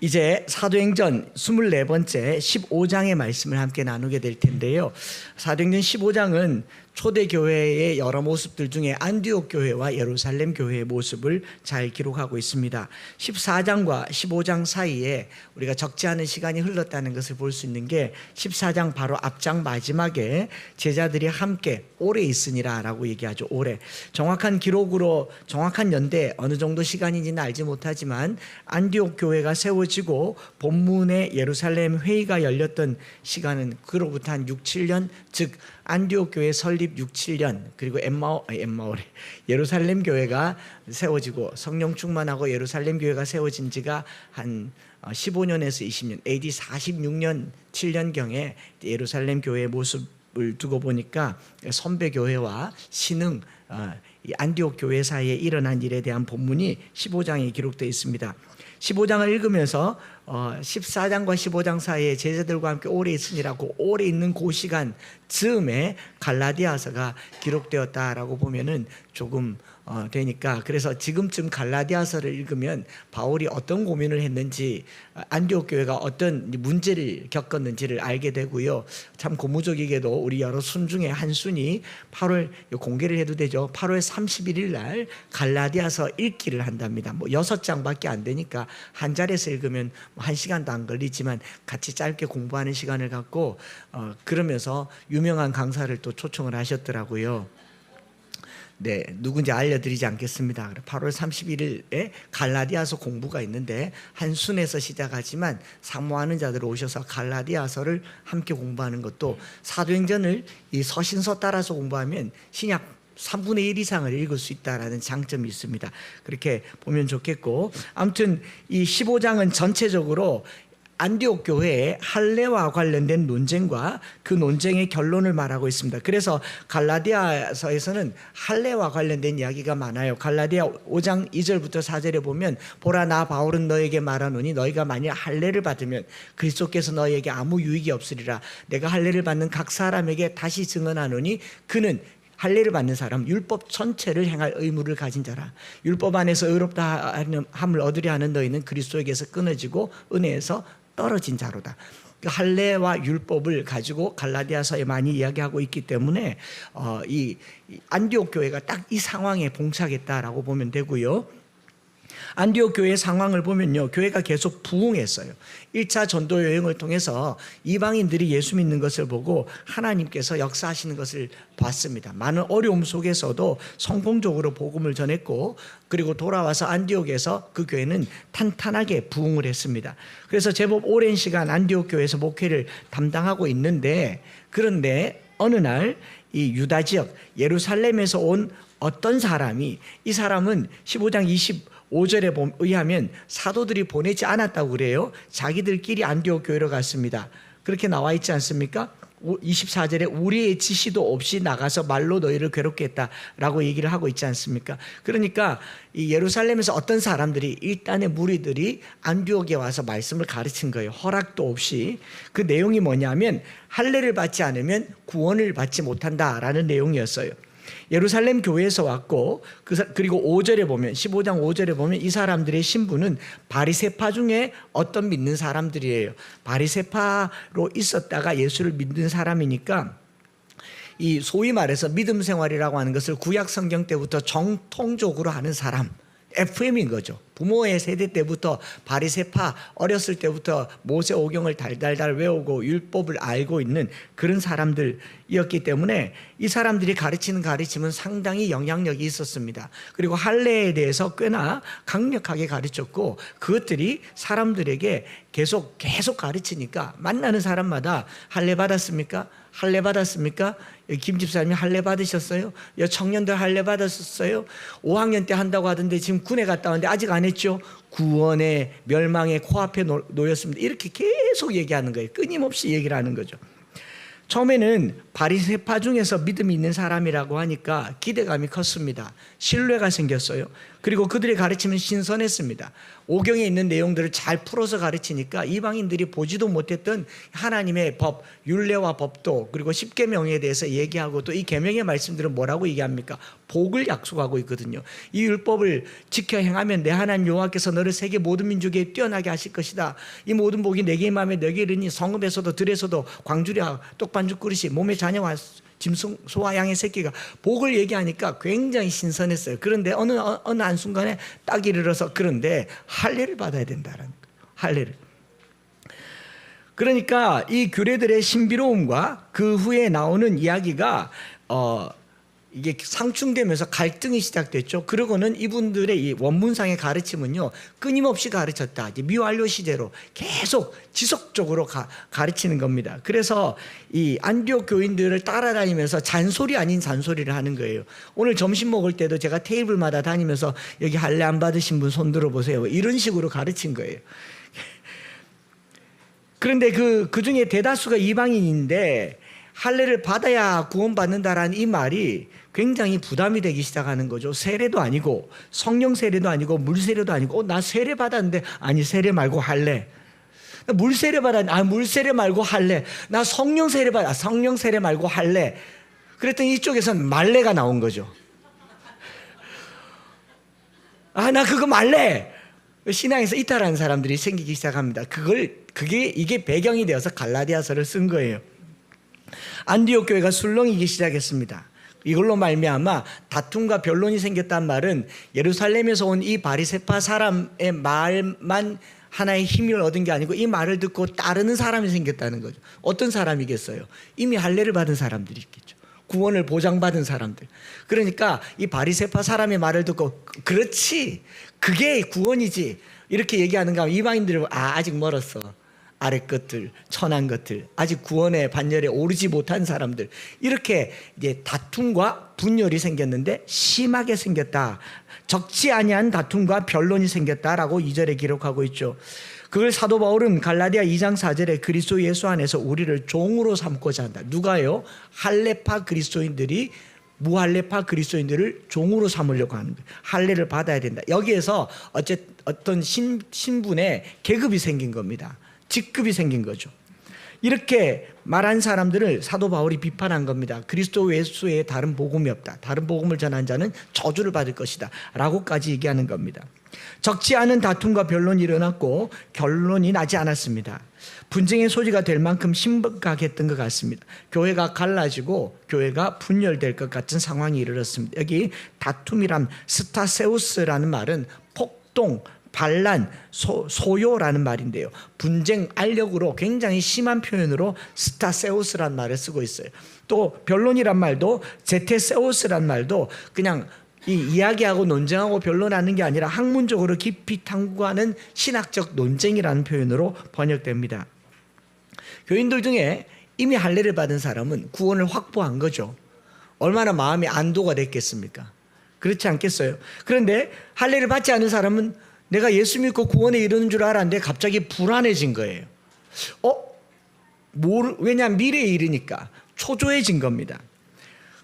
이제 사도행전 24번째 15장의 말씀을 함께 나누게 될 텐데요. 사도행전 15장은 초대교회의 여러 모습들 중에 안디옥 교회와 예루살렘 교회의 모습을 잘 기록하고 있습니다. 14장과 15장 사이에 우리가 적지 않은 시간이 흘렀다는 것을 볼 수 있는 게 14장 바로 앞장 마지막에 제자들이 함께 오래 있으니라 라고 얘기하죠. 오래. 정확한 기록으로 정확한 연대 어느 정도 시간인지는 알지 못하지만 안디옥 교회가 세워지고 본문의 예루살렘 회의가 열렸던 시간은 그로부터 한 6, 7년, 즉 안디옥 교회 설립 6, 7년, 그리고 예루살렘 교회가 세워지고 성령 충만하고 예루살렘 교회가 세워진 지가 한 15년에서 20년, AD 46년 7년경에 예루살렘 교회의 모습을 두고 보니까 선배 교회와 신흥 이 안디옥 교회 사이에 일어난 일에 대한 본문이 15장에 기록되어 있습니다. 15장을 읽으면서 14장과 15장 사이에 제자들과 함께 오래 있으니라고 오래 있는 그 시간 즈음에 갈라디아서가 기록되었다라고 보면은 조금 되니까, 그래서 지금쯤 갈라디아서를 읽으면 바울이 어떤 고민을 했는지, 안디옥 교회가 어떤 문제를 겪었는지를 알게 되고요. 참 고무적이게도 우리 여러 순 중에 한 순이 8월 공개를 해도 되죠. 8월 31일 날 갈라디아서 읽기를 한답니다. 뭐 6장밖에 안 되니까 한 자리에서 읽으면 1시간도 안 걸리지만 같이 짧게 공부하는 시간을 갖고 그러면서 유명한 강사를 또 초청을 하셨더라고요. 네, 누군지 알려드리지 않겠습니다. 8월 31일에 갈라디아서 공부가 있는데 한 순에서 시작하지만 사모하는 자들 오셔서 갈라디아서를 함께 공부하는 것도, 사도행전을 이 서신서 따라서 공부하면 신약 3분의 1 이상을 읽을 수 있다라는 장점이 있습니다. 그렇게 보면 좋겠고, 아무튼 이 15장은 전체적으로 안디옥 교회의 할례와 관련된 논쟁과 그 논쟁의 결론을 말하고 있습니다. 그래서 갈라디아서에서는 할례와 관련된 이야기가 많아요. 갈라디아 5장 2절부터 4절에 보면, 보라 나 바울은 너에게 말하노니 너희가 만일 할례를 받으면 그리스도께서 너희에게 아무 유익이 없으리라. 내가 할례를 받는 각 사람에게 다시 증언하노니 그는 할례를 받는 사람, 율법 전체를 행할 의무를 가진 자라. 율법 안에서 의롭다 함을 얻으려 하는 너희는 그리스도에게서 끊어지고 은혜에서 떨어진 자로다. 할례와 율법을 가지고 갈라디아서에 많이 이야기하고 있기 때문에 이 안디옥 교회가 딱 이 상황에 봉착했다라고 보면 되고요. 안디옥 교회의 상황을 보면요, 교회가 계속 부흥했어요. 1차 전도 여행을 통해서 이방인들이 예수 믿는 것을 보고 하나님께서 역사하시는 것을 봤습니다. 많은 어려움 속에서도 성공적으로 복음을 전했고, 그리고 돌아와서 안디옥에서 그 교회는 탄탄하게 부흥을 했습니다. 그래서 제법 오랜 시간 안디옥 교회에서 목회를 담당하고 있는데, 그런데 어느 날 이 유다 지역 예루살렘에서 온 어떤 사람이, 이 사람은 15장 25절에 의하면 사도들이 보내지 않았다고 그래요. 자기들끼리 안디옥 교회로 갔습니다. 그렇게 나와 있지 않습니까? 24절에 우리의 지시도 없이 나가서 말로 너희를 괴롭게 했다라고 얘기를 하고 있지 않습니까? 그러니까 이 예루살렘에서 어떤 사람들이, 일단의 무리들이 안디옥에 와서 말씀을 가르친 거예요. 허락도 없이. 그 내용이 뭐냐면 할례를 받지 않으면 구원을 받지 못한다라는 내용이었어요. 예루살렘 교회에서 왔고, 그리고 5절에 보면, 15장 5절에 보면 이 사람들의 신분은 바리새파 중에 어떤 믿는 사람들이에요. 바리새파로 있었다가 예수를 믿는 사람이니까, 이 소위 말해서 믿음 생활이라고 하는 것을 구약 성경 때부터 정통적으로 하는 사람, FM인 거죠. 부모의 세대 때부터 바리새파, 어렸을 때부터 모세 오경을 달달달 외우고 율법을 알고 있는 그런 사람들이었기 때문에 이 사람들이 가르치는 가르침은 상당히 영향력이 있었습니다. 그리고 할례에 대해서 꽤나 강력하게 가르쳤고, 그것들이 사람들에게 계속 가르치니까 만나는 사람마다 할례 받았습니까? 할례 받았습니까? 김 집사님이 할례 받으셨어요? 청년들 할례 받았었어요? 5학년 때 한다고 하던데 지금 군에 갔다 왔는데 아직 안 했죠? 구원의 멸망의 코앞에 놓였습니다. 이렇게 계속 얘기하는 거예요. 끊임없이 얘기를 하는 거죠. 처음에는 바리새파 중에서 믿음이 있는 사람이라고 하니까 기대감이 컸습니다. 신뢰가 생겼어요. 그리고 그들의 가르침은 신선했습니다. 오경에 있는 내용들을 잘 풀어서 가르치니까 이방인들이 보지도 못했던 하나님의 법, 율례와 법도, 그리고 십계명에 대해서 얘기하고, 또 이 계명의 말씀들은 뭐라고 얘기합니까? 복을 약속하고 있거든요. 이 율법을 지켜 행하면 내 하나님 여호와께서 너를 세계 모든 민족에 뛰어나게 하실 것이다. 이 모든 복이 내게 임하며 내게 이르니 성읍에서도 들에서도 광주리와 떡반죽 그릇이 몸의 자녀와 짐승 소와 양의 새끼가, 복을 얘기하니까 굉장히 신선했어요. 그런데 어느 한순간에 딱 이르러서, 그런데 할례를 받아야 된다는 거예요. 할례를. 그러니까 이 규례들의 신비로움과 그 후에 나오는 이야기가 이게 상충되면서 갈등이 시작됐죠. 그러고는 이분들의 이 원문상의 가르침은요, 끊임없이 가르쳤다. 이제 미완료 시대로 계속 지속적으로 가르치는 겁니다. 그래서 이 안디옥 교인들을 따라다니면서 잔소리 아닌 잔소리를 하는 거예요. 오늘 점심 먹을 때도 제가 테이블마다 다니면서 여기 할례 안 받으신 분 손 들어보세요, 이런 식으로 가르친 거예요. 그런데 그 중에 대다수가 이방인인데 할례를 받아야 구원받는다라는 이 말이 굉장히 부담이 되기 시작하는 거죠. 세례도 아니고 성령 세례도 아니고 물 세례도 아니고, 나 세례 받았는데, 아니 세례 말고 할례. 물 세례 받았는데, 물 세례 말고 할례. 나 성령 세례 받아, 성령 세례 말고 할례. 그랬더니 이쪽에서는 말례가 나온 거죠. 나 그거 말례. 신앙에서 이탈하는 사람들이 생기기 시작합니다. 이게 배경이 되어서 갈라디아서를 쓴 거예요. 안디옥 교회가 술렁이기 시작했습니다. 이걸로 말미암아 다툼과 변론이 생겼단 말은 예루살렘에서 온 이 바리새파 사람의 말만 하나의 힘을 얻은 게 아니고, 이 말을 듣고 따르는 사람이 생겼다는 거죠. 어떤 사람이겠어요? 이미 할례를 받은 사람들이 있겠죠. 구원을 보장받은 사람들. 그러니까 이 바리새파 사람의 말을 듣고, 그렇지, 그게 구원이지, 이렇게 얘기하는가 하면 이방인들은 아직 멀었어. 아래 것들, 천한 것들, 아직 구원의 반열에 오르지 못한 사람들, 이렇게 이제 다툼과 분열이 생겼는데 심하게 생겼다. 적지 아니한 다툼과 변론이 생겼다라고 2절에 기록하고 있죠. 그걸 사도 바울은 갈라디아 2장 4절에 그리스도 예수 안에서 우리를 종으로 삼고자 한다. 누가요? 할례파 그리스도인들이 무할례파 그리스도인들을 종으로 삼으려고 하는 거예요. 할례를 받아야 된다. 여기에서 어떤 신분의 계급이 생긴 겁니다. 직급이 생긴 거죠. 이렇게 말한 사람들을 사도 바울이 비판한 겁니다. 그리스도 예수에 다른 복음이 없다. 다른 복음을 전한 자는 저주를 받을 것이다 라고까지 얘기하는 겁니다. 적지 않은 다툼과 변론이 일어났고 결론이 나지 않았습니다. 분쟁의 소지가 될 만큼 심각했던 것 같습니다. 교회가 갈라지고 교회가 분열될 것 같은 상황이 이르렀습니다. 여기 다툼이란 스타세우스라는 말은 폭동, 반란, 소요라는 말인데요. 분쟁, 알력으로 굉장히 심한 표현으로 스타세우스라는 말을 쓰고 있어요. 또 변론이란 말도 제테세우스라는 말도 그냥 이야기하고 논쟁하고 변론하는 게 아니라 학문적으로 깊이 탐구하는 신학적 논쟁이라는 표현으로 번역됩니다. 교인들 중에 이미 할례를 받은 사람은 구원을 확보한 거죠. 얼마나 마음이 안도가 됐겠습니까? 그렇지 않겠어요? 그런데 할례를 받지 않은 사람은 내가 예수 믿고 구원에 이르는 줄 알았는데 갑자기 불안해진 거예요. 왜냐하면 미래에 이르니까 초조해진 겁니다.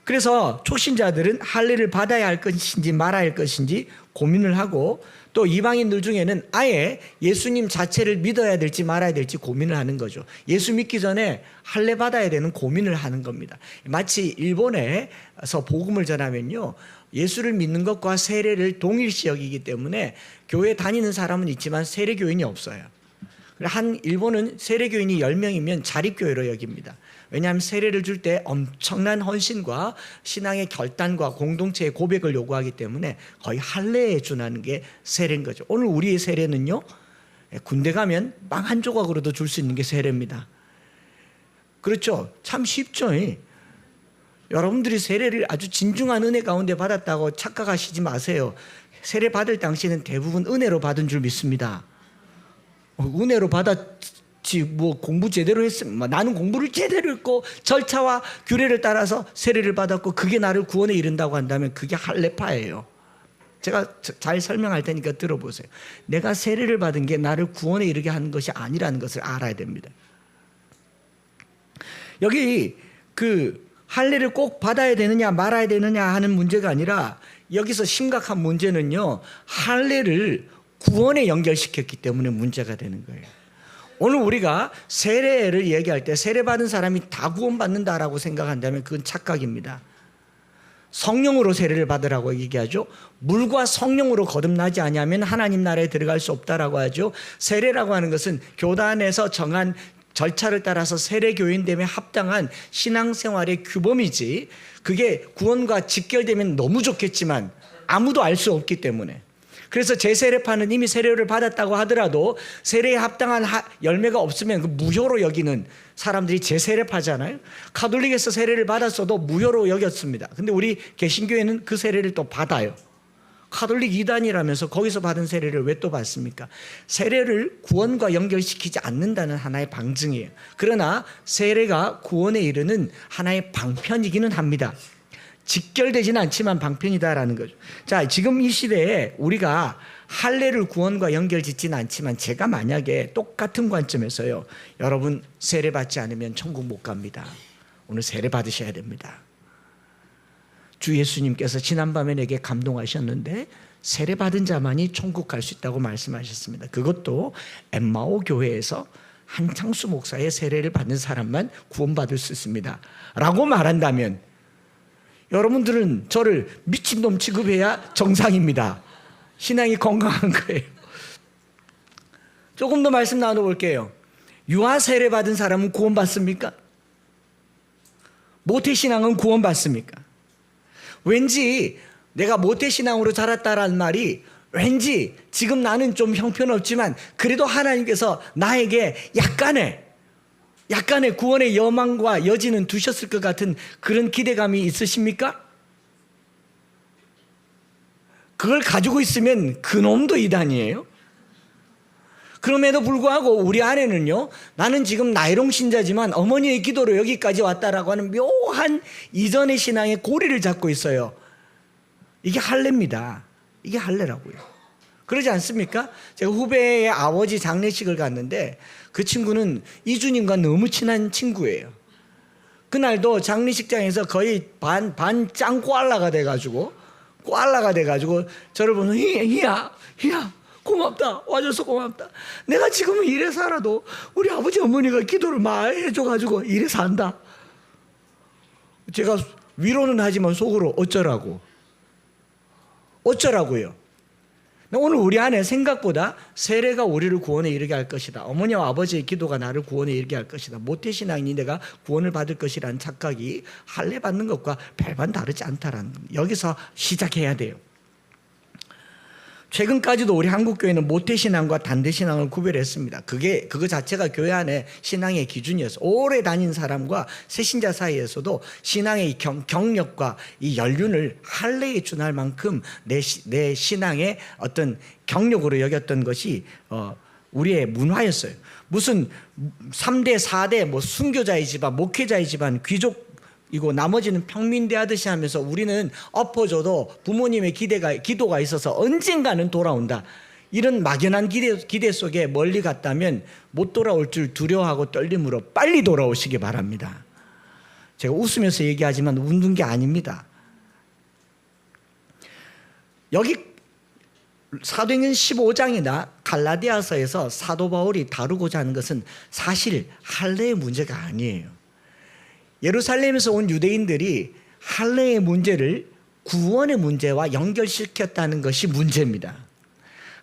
그래서 초신자들은 할례를 받아야 할 것인지 말아야 할 것인지 고민을 하고, 또 이방인들 중에는 아예 예수님 자체를 믿어야 될지 말아야 될지 고민을 하는 거죠. 예수 믿기 전에 할례 받아야 되는 고민을 하는 겁니다. 마치 일본에서 복음을 전하면요, 예수를 믿는 것과 세례를 동일시 여기기 때문에 교회 다니는 사람은 있지만 세례교인이 없어요. 일본은 세례교인이 10명이면 자립교회로 여깁니다. 왜냐하면 세례를 줄 때 엄청난 헌신과 신앙의 결단과 공동체의 고백을 요구하기 때문에 거의 할례에 준하는 게 세례인 거죠. 오늘 우리의 세례는요, 군대 가면 빵 한 조각으로도 줄 수 있는 게 세례입니다. 그렇죠? 참 쉽죠. 여러분들이 세례를 아주 진중한 은혜 가운데 받았다고 착각하시지 마세요. 세례 받을 당시에는 대부분 은혜로 받은 줄 믿습니다. 은혜로 받았지 뭐 공부 제대로 했으면, 나는 공부를 제대로 했고 절차와 규례를 따라서 세례를 받았고 그게 나를 구원에 이른다고 한다면 그게 할례파예요. 제가 잘 설명할 테니까 들어보세요. 내가 세례를 받은 게 나를 구원에 이르게 하는 것이 아니라는 것을 알아야 됩니다. 여기 할례를 꼭 받아야 되느냐 말아야 되느냐 하는 문제가 아니라 여기서 심각한 문제는요, 할례를 구원에 연결시켰기 때문에 문제가 되는 거예요. 오늘 우리가 세례를 얘기할 때 세례받은 사람이 다 구원받는다라고 생각한다면 그건 착각입니다. 성령으로 세례를 받으라고 얘기하죠. 물과 성령으로 거듭나지 아니하면 하나님 나라에 들어갈 수 없다라고 하죠. 세례라고 하는 것은 교단에서 정한 절차를 따라서 세례교인됨에 합당한 신앙생활의 규범이지, 그게 구원과 직결되면 너무 좋겠지만 아무도 알 수 없기 때문에. 그래서 재세례파는 이미 세례를 받았다고 하더라도 세례에 합당한 열매가 없으면 그 무효로 여기는 사람들이 재세례파잖아요. 가톨릭에서 세례를 받았어도 무효로 여겼습니다. 근데 우리 개신교회는 그 세례를 또 받아요. 가톨릭 이단이라면서 거기서 받은 세례를 왜 또 받습니까? 세례를 구원과 연결시키지 않는다는 하나의 방증이에요. 그러나 세례가 구원에 이르는 하나의 방편이기는 합니다. 직결되지는 않지만 방편이다라는 거죠. 자, 지금 이 시대에 우리가 할례를 구원과 연결짓지는 않지만, 제가 만약에 똑같은 관점에서요, 여러분 세례 받지 않으면 천국 못 갑니다. 오늘 세례 받으셔야 됩니다. 주 예수님께서 지난밤에 내게 감동하셨는데 세례 받은 자만이 천국 갈 수 있다고 말씀하셨습니다. 그것도 엠마오 교회에서 한창수 목사의 세례를 받는 사람만 구원받을 수 있습니다 라고 말한다면 여러분들은 저를 미친놈 취급해야 정상입니다. 신앙이 건강한 거예요. 조금 더 말씀 나눠볼게요. 유아 세례 받은 사람은 구원받습니까? 모태신앙은 구원받습니까? 왠지 내가 모태신앙으로 자랐다라는 말이 왠지 지금 나는 좀 형편없지만 그래도 하나님께서 나에게 약간의 구원의 여망과 여지는 두셨을 것 같은 그런 기대감이 있으십니까? 그걸 가지고 있으면 그놈도 이단이에요. 그럼에도 불구하고 우리 안에는요, 나는 지금 나이롱 신자지만 어머니의 기도로 여기까지 왔다라고 하는 묘한 이전의 신앙의 고리를 잡고 있어요. 이게 할례입니다. 이게 할례라고요. 그러지 않습니까? 제가 후배의 아버지 장례식을 갔는데 그 친구는 이주님과 너무 친한 친구예요. 그날도 장례식장에서 거의 반 짱꼬알라가 돼가지고 저를 보면서 희야 고맙다, 와줘서 고맙다. 내가 지금은 이래 살아도 우리 아버지 어머니가 기도를 많이 해줘가지고 이래 산다. 제가 위로는 하지만 속으로 어쩌라고요. 오늘 우리 안에 생각보다 세례가 우리를 구원에 이르게 할 것이다, 어머니와 아버지의 기도가 나를 구원에 이르게 할 것이다, 모태신앙이 내가 구원을 받을 것이라는 착각이 할례 받는 것과 별반 다르지 않다라는 겁니다. 여기서 시작해야 돼요. 최근까지도 우리 한국교회는 모태신앙과 단대신앙을 구별했습니다. 그거 자체가 교회 안에 신앙의 기준이었어요. 오래 다닌 사람과 새신자 사이에서도 신앙의 경력과 이 연륜을 할례에 준할 만큼 내 신앙의 어떤 경력으로 여겼던 것이 우리의 문화였어요. 무슨 3대 4대 뭐 순교자의 집안, 목회자의 집안, 귀족이고 나머지는 평민대 하듯이 하면서 우리는 엎어져도 부모님의 기도가 있어서 언젠가는 돌아온다, 이런 막연한 기대 속에 멀리 갔다면 못 돌아올 줄 두려워하고 떨림으로 빨리 돌아오시기 바랍니다. 제가 웃으면서 얘기하지만 웃는 게 아닙니다. 여기 사도행전 15장이나 갈라디아서에서 사도 바울이 다루고자 하는 것은 사실 할례의 문제가 아니에요. 예루살렘에서 온 유대인들이 할례의 문제를 구원의 문제와 연결시켰다는 것이 문제입니다.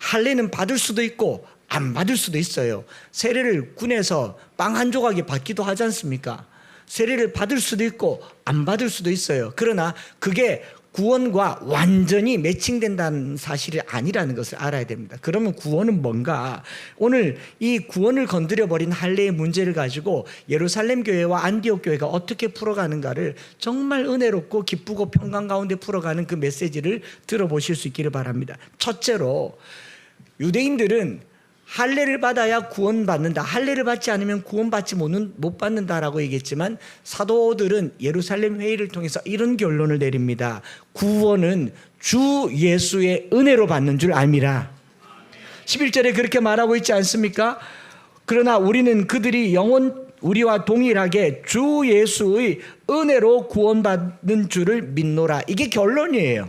할례는 받을 수도 있고 안 받을 수도 있어요. 세례를 군에서 빵 한 조각이 받기도 하지 않습니까? 세례를 받을 수도 있고 안 받을 수도 있어요. 그러나 그게 구원과 완전히 매칭된다는 사실이 아니라는 것을 알아야 됩니다. 그러면 구원은 뭔가? 오늘 이 구원을 건드려버린 할례의 문제를 가지고 예루살렘 교회와 안디옥 교회가 어떻게 풀어가는가를 정말 은혜롭고 기쁘고 평강 가운데 풀어가는 그 메시지를 들어보실 수 있기를 바랍니다. 첫째로, 유대인들은 할례를 받아야 구원받는다, 할례를 받지 않으면 구원받지 못 받는다라고 얘기했지만 사도들은 예루살렘 회의를 통해서 이런 결론을 내립니다. 구원은 주 예수의 은혜로 받는 줄 알미라. 11절에 그렇게 말하고 있지 않습니까? 그러나 우리는 그들이 우리와 동일하게 주 예수의 은혜로 구원받는 줄을 믿노라. 이게 결론이에요.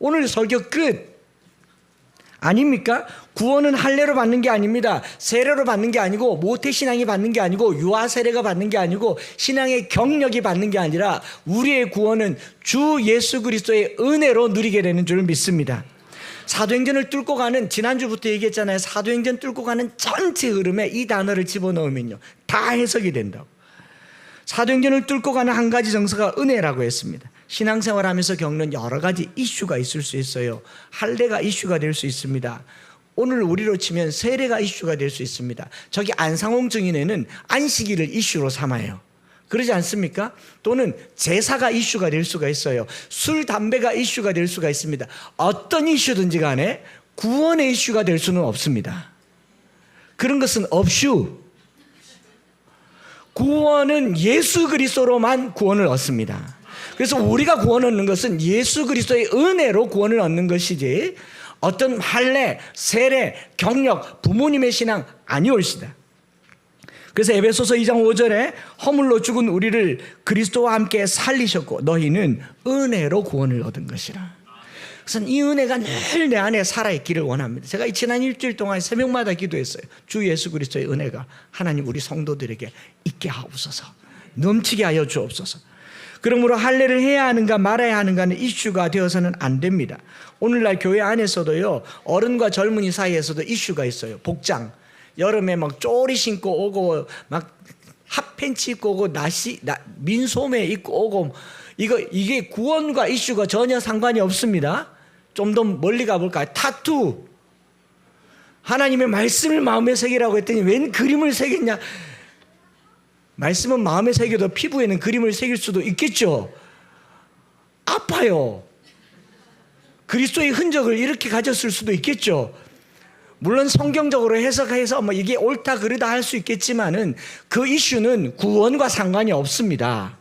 오늘 설교 끝. 아닙니까? 구원은 할례로 받는 게 아닙니다. 세례로 받는 게 아니고 모태신앙이 받는 게 아니고 유아세례가 받는 게 아니고 신앙의 경력이 받는 게 아니라 우리의 구원은 주 예수 그리스도의 은혜로 누리게 되는 줄 믿습니다. 사도행전을 뚫고 가는, 지난주부터 얘기했잖아요. 사도행전 뚫고 가는 전체 흐름에 이 단어를 집어넣으면요 다 해석이 된다고. 사도행전을 뚫고 가는 한 가지 정서가 은혜라고 했습니다. 신앙생활하면서 겪는 여러 가지 이슈가 있을 수 있어요. 할례가 이슈가 될 수 있습니다. 오늘 우리로 치면 세례가 이슈가 될 수 있습니다. 저기 안상홍 증인회는 안식일을 이슈로 삼아요. 그러지 않습니까? 또는 제사가 이슈가 될 수가 있어요. 술, 담배가 이슈가 될 수가 있습니다. 어떤 이슈든지 간에 구원의 이슈가 될 수는 없습니다. 그런 것은 없슈. 구원은 예수 그리스도로만 구원을 얻습니다. 그래서 우리가 구원 얻는 것은 예수 그리스도의 은혜로 구원을 얻는 것이지 어떤 할례, 세례, 경력, 부모님의 신앙 아니올시다. 그래서 에베소서 2장 5절에 허물로 죽은 우리를 그리스도와 함께 살리셨고 너희는 은혜로 구원을 얻은 것이라. 그래서 이 은혜가 늘 내 안에 살아있기를 원합니다. 제가 지난 일주일 동안 새벽마다 기도했어요. 주 예수 그리스도의 은혜가 하나님 우리 성도들에게 있게 하옵소서, 넘치게 하여 주옵소서. 그러므로 할례를 해야 하는가 말아야 하는가는 이슈가 되어서는 안 됩니다. 오늘날 교회 안에서도요 어른과 젊은이 사이에서도 이슈가 있어요. 복장, 여름에 막 쪼리 신고 오고 막 핫팬츠 입고 오고 민소매 입고 오고 이게 구원과 이슈가 전혀 상관이 없습니다. 좀 더 멀리 가볼까요? 타투. 하나님의 말씀을 마음에 새기라고 했더니 웬 그림을 새겼냐. 말씀은 마음에 새겨도 피부에는 그림을 새길 수도 있겠죠. 아파요. 그리스도의 흔적을 이렇게 가졌을 수도 있겠죠. 물론 성경적으로 해석해서 뭐 이게 옳다 그르다 할 수 있겠지만은 그 이슈는 구원과 상관이 없습니다.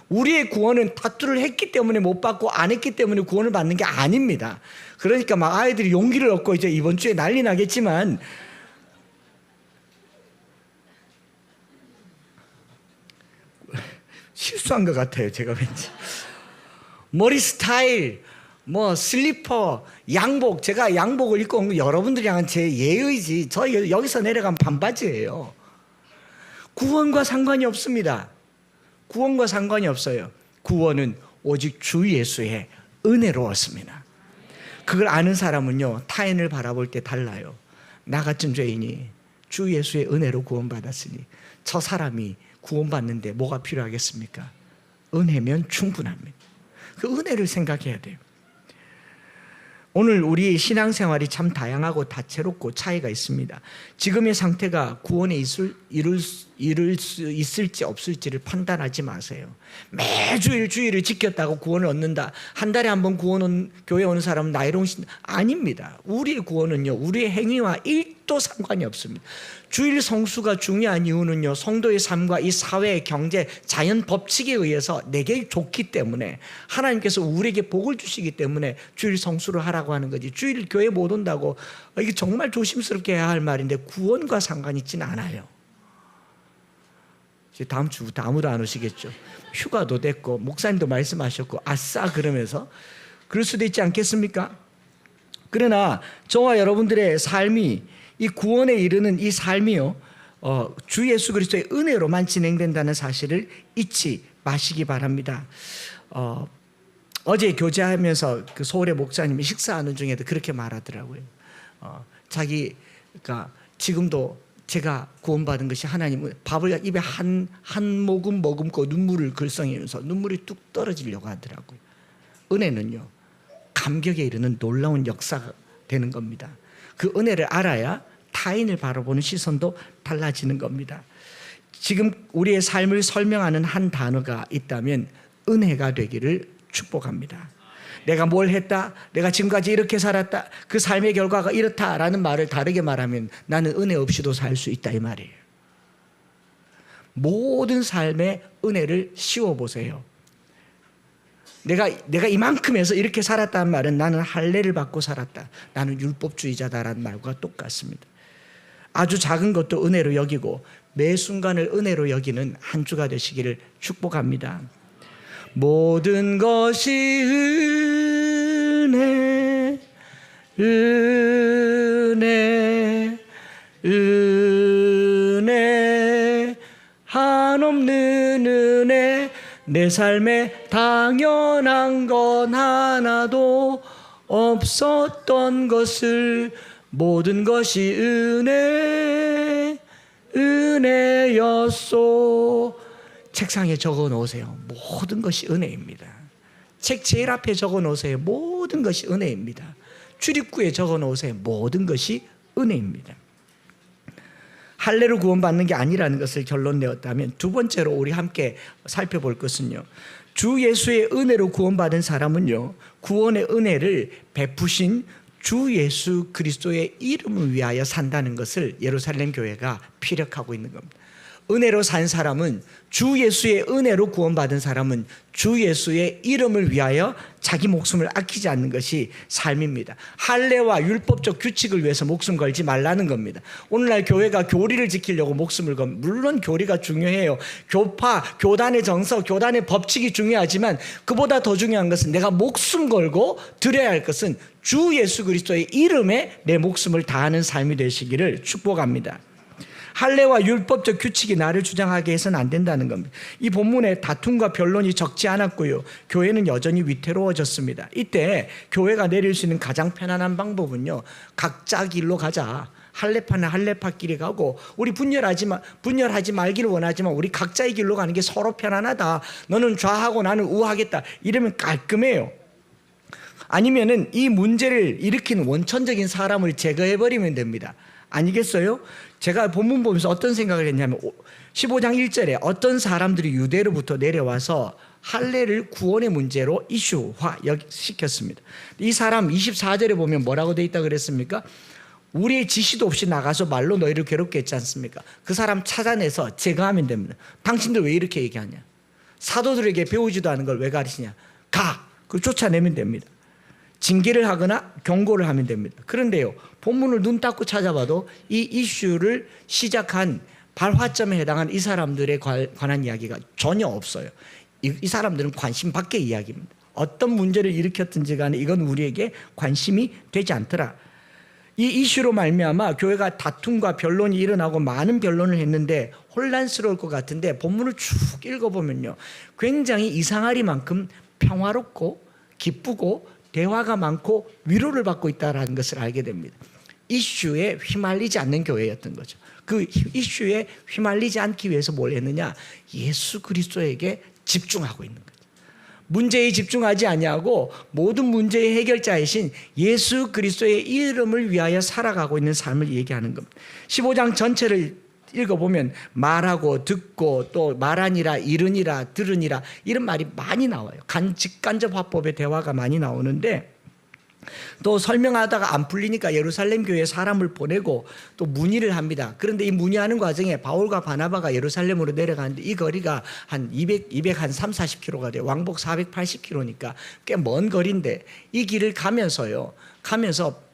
우리의 구원은 타투를 했기 때문에 못 받고 안 했기 때문에 구원을 받는 게 아닙니다. 그러니까 막 아이들이 용기를 얻고 이제 이번 주에 난리 나겠지만 실수한 것 같아요. 제가 왠지 머리 스타일, 뭐 슬리퍼, 양복. 제가 양복을 입고 온 거 여러분들이 향한 제 예의지. 저 여기서 내려가면 반바지예요. 구원과 상관이 없습니다. 구원과 상관이 없어요. 구원은 오직 주 예수의 은혜로 얻습니다. 그걸 아는 사람은요 타인을 바라볼 때 달라요. 나 같은 죄인이 주 예수의 은혜로 구원받았으니 저 사람이 구원받는데 뭐가 필요하겠습니까? 은혜면 충분합니다. 그 은혜를 생각해야 돼요. 오늘 우리 신앙생활이 참 다양하고 다채롭고 차이가 있습니다. 지금의 상태가 구원에 이룰 수 있을지 없을지를 판단하지 마세요. 매주일 주일을 지켰다고 구원을 얻는다. 한 달에 한 번 교회 오는 사람은 나이로운 신 아닙니다. 우리의 구원은요 우리의 행위와 1도 상관이 없습니다. 주일 성수가 중요한 이유는요 성도의 삶과 이 사회, 경제, 자연 법칙에 의해서 내게 좋기 때문에 하나님께서 우리에게 복을 주시기 때문에 주일 성수를 하라고 하는 거지. 주일 교회 못 온다고 이게 정말 조심스럽게 해야 할 말인데 구원과 상관 있지는 않아요. 다음 주부터 아무도 안 오시겠죠. 휴가도 됐고 목사님도 말씀하셨고 아싸 그러면서 그럴 수도 있지 않겠습니까? 그러나 저와 여러분들의 삶이 이 구원에 이르는 이 삶이요 주 예수 그리스도의 은혜로만 진행된다는 사실을 잊지 마시기 바랍니다. 어제 교제하면서 그 서울의 목사님이 식사하는 중에도 그렇게 말하더라고요. 자기가 지금도 제가 구원받은 것이 하나님은 밥을 입에 한 모금 머금고 눈물을 글썽이면서 눈물이 뚝 떨어지려고 하더라고요. 은혜는요 감격에 이르는 놀라운 역사가 되는 겁니다. 그 은혜를 알아야 타인을 바라보는 시선도 달라지는 겁니다. 지금 우리의 삶을 설명하는 한 단어가 있다면 은혜가 되기를 축복합니다. 내가 뭘 했다, 내가 지금까지 이렇게 살았다, 그 삶의 결과가 이렇다라는 말을 다르게 말하면 나는 은혜 없이도 살 수 있다 이 말이에요. 모든 삶의 은혜를 씌워보세요. 내가 이만큼 해서 이렇게 살았다는 말은 나는 할례를 받고 살았다, 나는 율법주의자다라는 말과 똑같습니다. 아주 작은 것도 은혜로 여기고 매 순간을 은혜로 여기는 한 주가 되시기를 축복합니다. 모든 것이 은혜 은혜 은혜 한없는 은혜 내 삶에 당연한 건 하나도 없었던 것을 모든 것이 은혜였소. 책상에 적어 놓으세요. 모든 것이 은혜입니다. 책 제일 앞에 적어 놓으세요. 모든 것이 은혜입니다. 출입구에 적어 놓으세요. 모든 것이 은혜입니다. 할례로 구원받는 게 아니라는 것을 결론 내었다면, 두 번째로 우리 함께 살펴볼 것은요, 주 예수의 은혜로 구원받은 사람은요, 구원의 은혜를 베푸신 주 예수 그리스도의 이름을 위하여 산다는 것을 예루살렘 교회가 피력하고 있는 겁니다. 은혜로 산 사람은, 주 예수의 은혜로 구원받은 사람은 주 예수의 이름을 위하여 자기 목숨을 아끼지 않는 것이 삶입니다. 할례와 율법적 규칙을 위해서 목숨 걸지 말라는 겁니다. 오늘날 교회가 교리를 지키려고 목숨을 건, 물론 교리가 중요해요. 교파, 교단의 정서, 교단의 법칙이 중요하지만 그보다 더 중요한 것은 내가 목숨 걸고 드려야 할 것은 주 예수 그리스도의 이름에 내 목숨을 다하는 삶이 되시기를 축복합니다. 할례와 율법적 규칙이 나를 주장하게 해서는 안 된다는 겁니다. 이 본문에 다툼과 변론이 적지 않았고요, 교회는 여전히 위태로워졌습니다. 이때 교회가 내릴 수 있는 가장 편안한 방법은요, 각자 길로 가자. 할례파는 할례파끼리 가고, 우리 분열하지 말기를 원하지만 우리 각자의 길로 가는 게 서로 편안하다. 너는 좌하고 나는 우하겠다. 이러면 깔끔해요. 아니면은 이 문제를 일으킨 원천적인 사람을 제거해버리면 됩니다. 아니겠어요? 제가 본문 보면서 어떤 생각을 했냐면, 15장 1절에 어떤 사람들이 유대로부터 내려와서 할례를 구원의 문제로 이슈화 시켰습니다. 이 사람 24절에 보면 뭐라고 돼 있다 그랬습니까? 우리의 지시도 없이 나가서 말로 너희를 괴롭게 했지 않습니까? 그 사람 찾아내서 제거하면 됩니다. 당신들 왜 이렇게 얘기하냐? 사도들에게 배우지도 않은 걸 왜 가르치냐? 가! 그걸 쫓아내면 됩니다. 징계를 하거나 경고를 하면 됩니다. 그런데요, 본문을 눈 닦고 찾아봐도 이 이슈를 시작한 발화점에 해당한 이 사람들에 관한 이야기가 전혀 없어요. 이 사람들은 관심 밖의 이야기입니다. 어떤 문제를 일으켰든지 간에 이건 우리에게 관심이 되지 않더라. 이 이슈로 말미암아 교회가 다툼과 변론이 일어나고 많은 변론을 했는데 혼란스러울 것 같은데, 본문을 쭉 읽어보면요, 굉장히 이상하리만큼 평화롭고 기쁘고 대화가 많고 위로를 받고 있다는 것을 알게 됩니다. 이슈에 휘말리지 않는 교회였던 거죠. 그 이슈에 휘말리지 않기 위해서 뭘 했느냐? 예수 그리스도에게 집중하고 있는 거죠. 문제에 집중하지 아니하고 모든 문제의 해결자이신 예수 그리스도의 이름을 위하여 살아가고 있는 삶을 얘기하는 겁니다. 15장 전체를 읽어보면 말하고 듣고 또 말하니라 이르니라 들으니라 이런 말이 많이 나와요. 직간접 화법의 대화가 많이 나오는데, 또 설명하다가 안 풀리니까 예루살렘 교회에 사람을 보내고 또 문의를 합니다. 그런데 이 문의하는 과정에 바울과 바나바가 예루살렘으로 내려가는데 이 거리가 한 240km가 돼요. 왕복 480km니까 꽤 먼 거리인데, 이 길을 가면서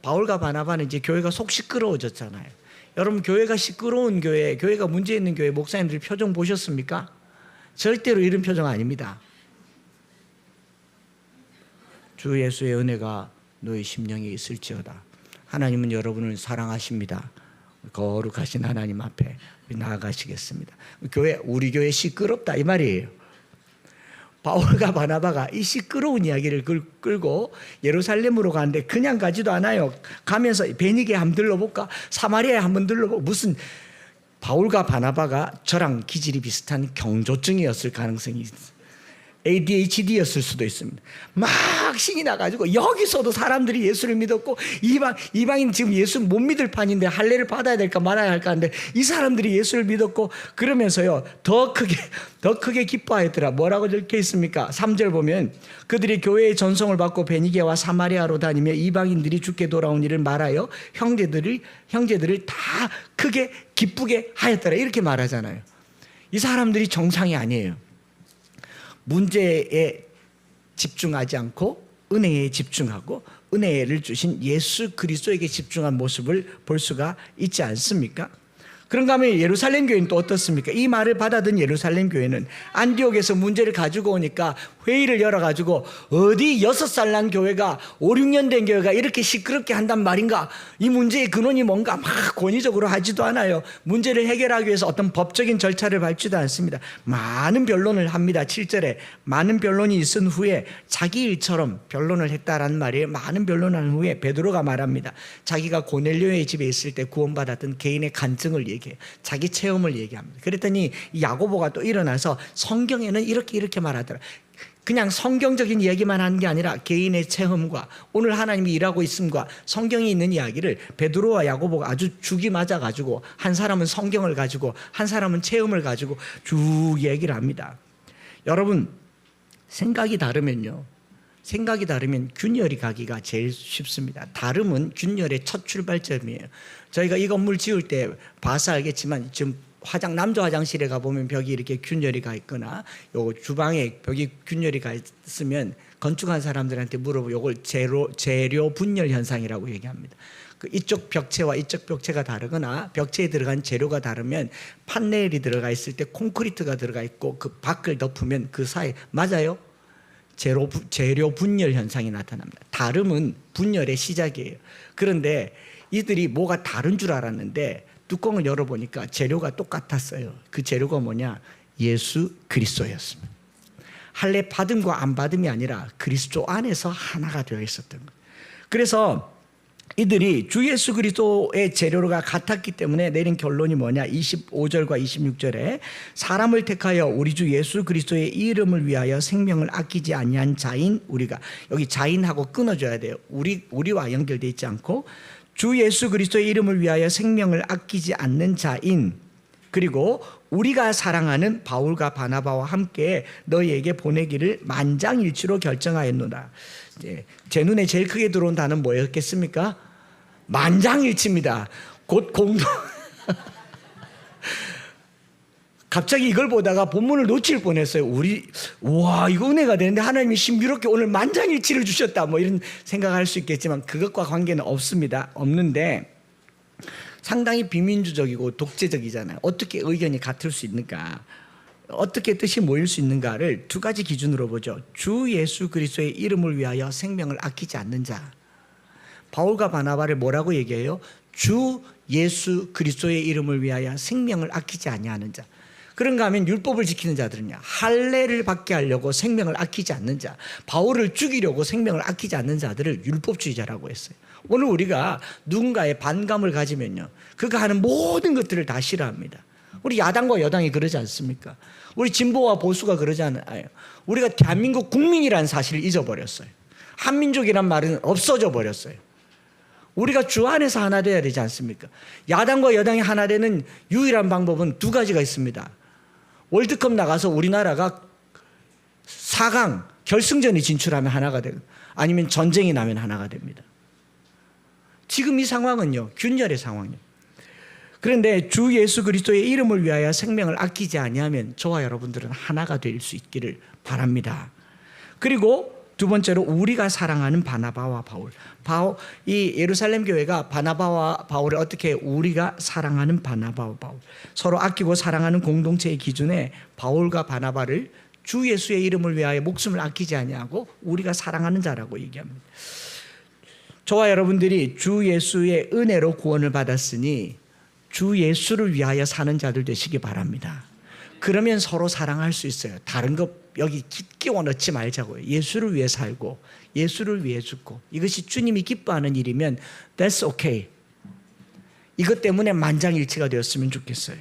바울과 바나바는 이제 교회가 속 시끄러워졌잖아요. 여러분, 교회가 시끄러운 교회, 교회가 문제 있는 교회 목사님들 표정 보셨습니까? 절대로 이런 표정 아닙니다. 주 예수의 은혜가 너희 심령에 있을지어다. 하나님은 여러분을 사랑하십니다. 거룩하신 하나님 앞에 나아가시겠습니다. 우리 교회 시끄럽다 이 말이에요. 바울과 바나바가 이 시끄러운 이야기를 끌고 예루살렘으로 가는데 그냥 가지도 않아요. 가면서 베니게 한번 들러볼까? 사마리아에 한번 들러볼까? 무슨, 바울과 바나바가 저랑 기질이 비슷한 경조증이었을 가능성이 있어요. ADHD였을 수도 있습니다. 막 신이 나가지고 여기서도 사람들이 예수를 믿었고, 이방인 지금 예수 못 믿을 판인데 할례를 받아야 될까 말아야 할까 하는데 이 사람들이 예수를 믿었고, 그러면서요 더 크게 기뻐하였더라. 뭐라고 적혀 있습니까? 3절 보면 그들이 교회의 전송을 받고 베니게와 사마리아로 다니며 이방인들이 주께 돌아온 일을 말하여 형제들을 다 크게 기쁘게 하였더라. 이렇게 말하잖아요. 이 사람들이 정상이 아니에요. 문제에 집중하지 않고 은혜에 집중하고 은혜를 주신 예수 그리스도에게 집중한 모습을 볼 수가 있지 않습니까? 그런가 하면 예루살렘 교회는 또 어떻습니까? 이 말을 받아든 예루살렘 교회는 안디옥에서 문제를 가지고 오니까 회의를 열어가지고 어디 6살 난 교회가 5, 6년 된 교회가 이렇게 시끄럽게 한단 말인가, 이 문제의 근원이 뭔가 막 권위적으로 하지도 않아요. 문제를 해결하기 위해서 어떤 법적인 절차를 밟지도 않습니다. 많은 변론을 합니다. 7절에 많은 변론이 있은 후에 자기 일처럼 변론을 했다라는 말이에요. 많은 변론한 후에 베드로가 말합니다. 자기가 고넬료의 집에 있을 때 구원받았던 개인의 간증을 얘기해요. 자기 체험을 얘기합니다. 그랬더니 이 야고보가 또 일어나서 성경에는 이렇게 말하더라. 그냥 성경적인 이야기만 하는 게 아니라 개인의 체험과 오늘 하나님이 일하고 있음과 성경에 있는 이야기를 베드로와 야고보가 아주 죽이 맞아가지고, 한 사람은 성경을 가지고 한 사람은 체험을 가지고 쭉 얘기를 합니다. 여러분, 생각이 다르면 균열이 가기가 제일 쉽습니다. 다름은 균열의 첫 출발점이에요. 저희가 이 건물 지을 때 봐서 알겠지만 지금 남자 화장실에 가보면 벽이 이렇게 균열이 가 있거나 요 주방에 벽이 균열이 가 있으면 건축한 사람들한테 물어보면 요걸 재료 분열 현상이라고 얘기합니다. 그 이쪽 벽체와 이쪽 벽체가 다르거나 벽체에 들어간 재료가 다르면 판넬이 들어가 있을 때 콘크리트가 들어가 있고 그 밖을 덮으면 그 사이, 맞아요? 재료 분열 현상이 나타납니다. 다름은 분열의 시작이에요. 그런데 이들이 뭐가 다른 줄 알았는데 뚜껑을 열어보니까 재료가 똑같았어요. 그 재료가 뭐냐? 예수 그리스도였습니다. 할례 받음과 안 받음이 아니라 그리스도 안에서 하나가 되어 있었던 거예요. 그래서 이들이 주 예수 그리스도의 재료가 같았기 때문에 내린 결론이 뭐냐? 25절과 26절에 사람을 택하여 우리 주 예수 그리스도의 이름을 위하여 생명을 아끼지 아니한 자인 우리가, 여기 자인하고 끊어줘야 돼요. 우리와 연결되어 있지 않고 주 예수 그리스도의 이름을 위하여 생명을 아끼지 않는 자인, 그리고 우리가 사랑하는 바울과 바나바와 함께 너희에게 보내기를 만장일치로 결정하였노라. 제 눈에 제일 크게 들어온 단어는 뭐였겠습니까? 만장일치입니다. 곧 공동. 갑자기 이걸 보다가 본문을 놓칠 뻔했어요. 와, 이거 은혜가 되는데 하나님이 신비롭게 오늘 만장일치를 주셨다, 뭐 이런 생각할 수 있겠지만 그것과 관계는 없는데 상당히 비민주적이고 독재적이잖아요. 어떻게 의견이 같을 수 있는가, 어떻게 뜻이 모일 수 있는가를 두 가지 기준으로 보죠. 주 예수 그리스도의 이름을 위하여 생명을 아끼지 않는 자. 바울과 바나바를 뭐라고 얘기해요? 주 예수 그리스도의 이름을 위하여 생명을 아끼지 아니하는 자. 그런가 하면 율법을 지키는 자들은요, 할례를 받게 하려고 생명을 아끼지 않는 자, 바울을 죽이려고 생명을 아끼지 않는 자들을 율법주의자라고 했어요. 오늘 우리가 누군가의 반감을 가지면요, 그가 하는 모든 것들을 다 싫어합니다. 우리 야당과 여당이 그러지 않습니까? 우리 진보와 보수가 그러지 않아요. 우리가 대한민국 국민이라는 사실을 잊어버렸어요. 한민족이란 말은 없어져 버렸어요. 우리가 주 안에서 하나 돼야 되지 않습니까? 야당과 여당이 하나 되는 유일한 방법은 두 가지가 있습니다. 월드컵 나가서 우리나라가 4강 결승전에 진출하면 하나가 되고, 아니면 전쟁이 나면 하나가 됩니다. 지금 이 상황은요, 균열의 상황이에요. 그런데 주 예수 그리스도의 이름을 위하여 생명을 아끼지 아니하면 저와 여러분들은 하나가 될 수 있기를 바랍니다. 그리고 두 번째로 우리가 사랑하는 바나바와 바울. 이 예루살렘 교회가 바나바와 바울을 어떻게, 우리가 사랑하는 바나바와 바울, 서로 아끼고 사랑하는 공동체의 기준에 바울과 바나바를 주 예수의 이름을 위하여 목숨을 아끼지 아니하고 우리가 사랑하는 자라고 얘기합니다. 저와 여러분들이 주 예수의 은혜로 구원을 받았으니 주 예수를 위하여 사는 자들 되시기 바랍니다. 그러면 서로 사랑할 수 있어요. 다른 것 여기 끼워 넣지 말자고요. 예수를 위해 살고 예수를 위해 죽고, 이것이 주님이 기뻐하는 일이면 that's okay. 이것 때문에 만장일치가 되었으면 좋겠어요.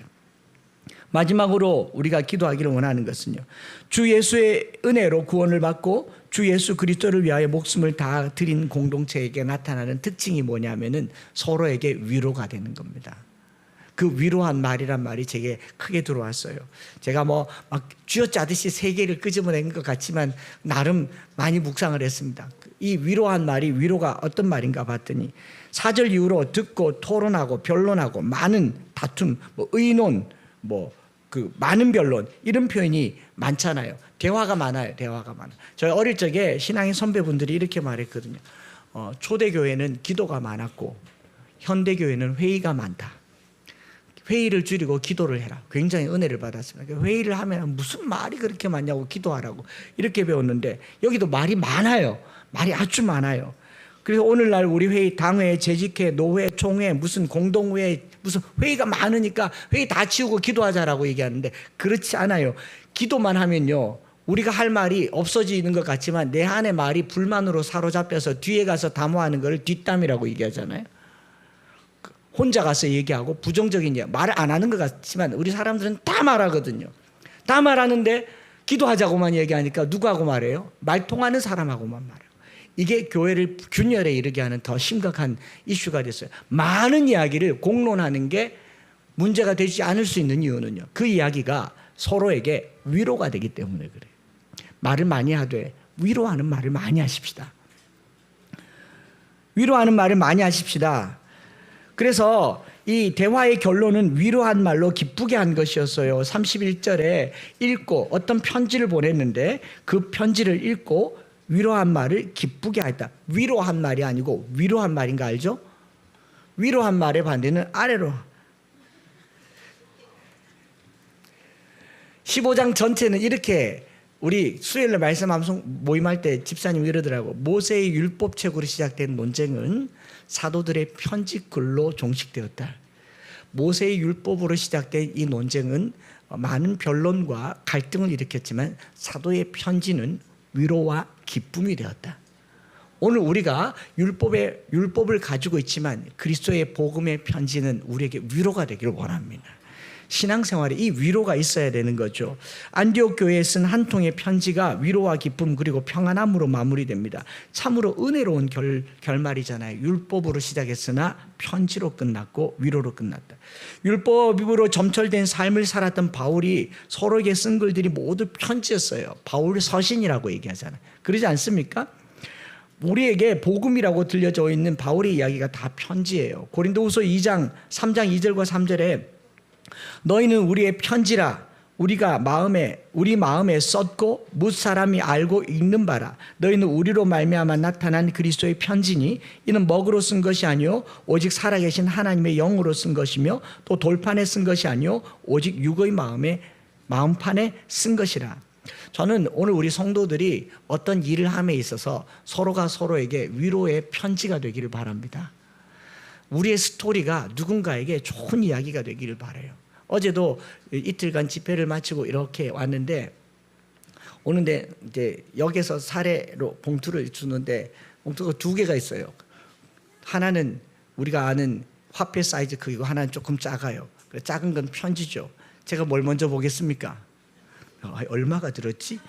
마지막으로 우리가 기도하기를 원하는 것은요, 주 예수의 은혜로 구원을 받고 주 예수 그리스도를 위하여 목숨을 다 드린 공동체에게 나타나는 특징이 뭐냐면은 서로에게 위로가 되는 겁니다. 그 위로한 말이란 말이 제게 크게 들어왔어요. 제가 막 쥐어짜듯이 세계를 끄집어낸 것 같지만 나름 많이 묵상을 했습니다. 이 위로한 말이, 위로가 어떤 말인가 봤더니 4절 이후로 듣고 토론하고 변론하고 많은 다툼, 의논, 많은 변론, 이런 표현이 많잖아요. 대화가 많아요. 대화가 많아요. 저희 어릴 적에 신앙의 선배분들이 이렇게 말했거든요. 초대교회는 기도가 많았고 현대교회는 회의가 많다. 회의를 줄이고 기도를 해라. 굉장히 은혜를 받았습니다. 회의를 하면 무슨 말이 그렇게 많냐고 기도하라고 이렇게 배웠는데 여기도 말이 많아요. 말이 아주 많아요. 그래서 오늘날 우리 회의, 당회, 재직회, 노회, 총회, 무슨 공동회, 무슨 회의가 많으니까 회의 다 치우고 기도하자라고 얘기하는데 그렇지 않아요. 기도만 하면요, 우리가 할 말이 없어지는 것 같지만 내 안의 말이 불만으로 사로잡혀서 뒤에 가서 담화하는 걸 뒷담이라고 얘기하잖아요. 혼자 가서 얘기하고 부정적인 얘기, 말을 안 하는 것 같지만 우리 사람들은 다 말하거든요. 다 말하는데 기도하자고만 얘기하니까 누구하고 말해요? 말 통하는 사람하고만 말해요. 이게 교회를 균열에 이르게 하는 더 심각한 이슈가 됐어요. 많은 이야기를 공론하는 게 문제가 되지 않을 수 있는 이유는요, 그 이야기가 서로에게 위로가 되기 때문에 그래요. 말을 많이 하되 위로하는 말을 많이 하십시다. 위로하는 말을 많이 하십시다. 그래서 이 대화의 결론은 위로한 말로 기쁘게 한 것이었어요. 31절에 읽고 어떤 편지를 보냈는데 그 편지를 읽고 위로한 말을 기쁘게 했다. 위로한 말이 아니고 위로한 말인 거 알죠? 위로한 말의 반대는 아래로. 15장 전체는 이렇게, 우리 수요일날 말씀 방송 모임할 때 집사님이 이러더라고. 모세의 율법책으로 시작된 논쟁은 사도들의 편지글로 종식되었다. 모세의 율법으로 시작된 이 논쟁은 많은 변론과 갈등을 일으켰지만 사도의 편지는 위로와 기쁨이 되었다. 오늘 우리가 율법을 가지고 있지만 그리스도의 복음의 편지는 우리에게 위로가 되기를 원합니다. 신앙생활에 이 위로가 있어야 되는 거죠. 안디옥 교회에 쓴 한 통의 편지가 위로와 기쁨 그리고 평안함으로 마무리됩니다. 참으로 은혜로운 결말이잖아요. 율법으로 시작했으나 편지로 끝났고 위로로 끝났다. 율법으로 점철된 삶을 살았던 바울이 서로에게 쓴 글들이 모두 편지였어요. 바울 서신이라고 얘기하잖아요. 그러지 않습니까? 우리에게 복음이라고 들려져 있는 바울의 이야기가 다 편지예요. 고린도후서 2장 3장 2절과 3절에 너희는 우리의 편지라 우리 마음에 썼고 뭇 사람이 알고 읽는 바라. 너희는 우리로 말미암아 나타난 그리스도의 편지니 이는 먹으로 쓴 것이 아니요 오직 살아계신 하나님의 영으로 쓴 것이며 또 돌판에 쓴 것이 아니요 오직 육의 마음판에 쓴 것이라. 저는 오늘 우리 성도들이 어떤 일을 함에 있어서 서로가 서로에게 위로의 편지가 되기를 바랍니다. 우리의 스토리가 누군가에게 좋은 이야기가 되기를 바라요. 어제도 이틀간 집회를 마치고 이렇게 왔는데 오는데 이제 역에서 사례로 봉투를 주는데 봉투가 두 개가 있어요. 하나는 우리가 아는 화폐 사이즈 크기고 하나는 조금 작아요. 작은 건 편지죠. 제가 뭘 먼저 보겠습니까? 얼마가 들었지?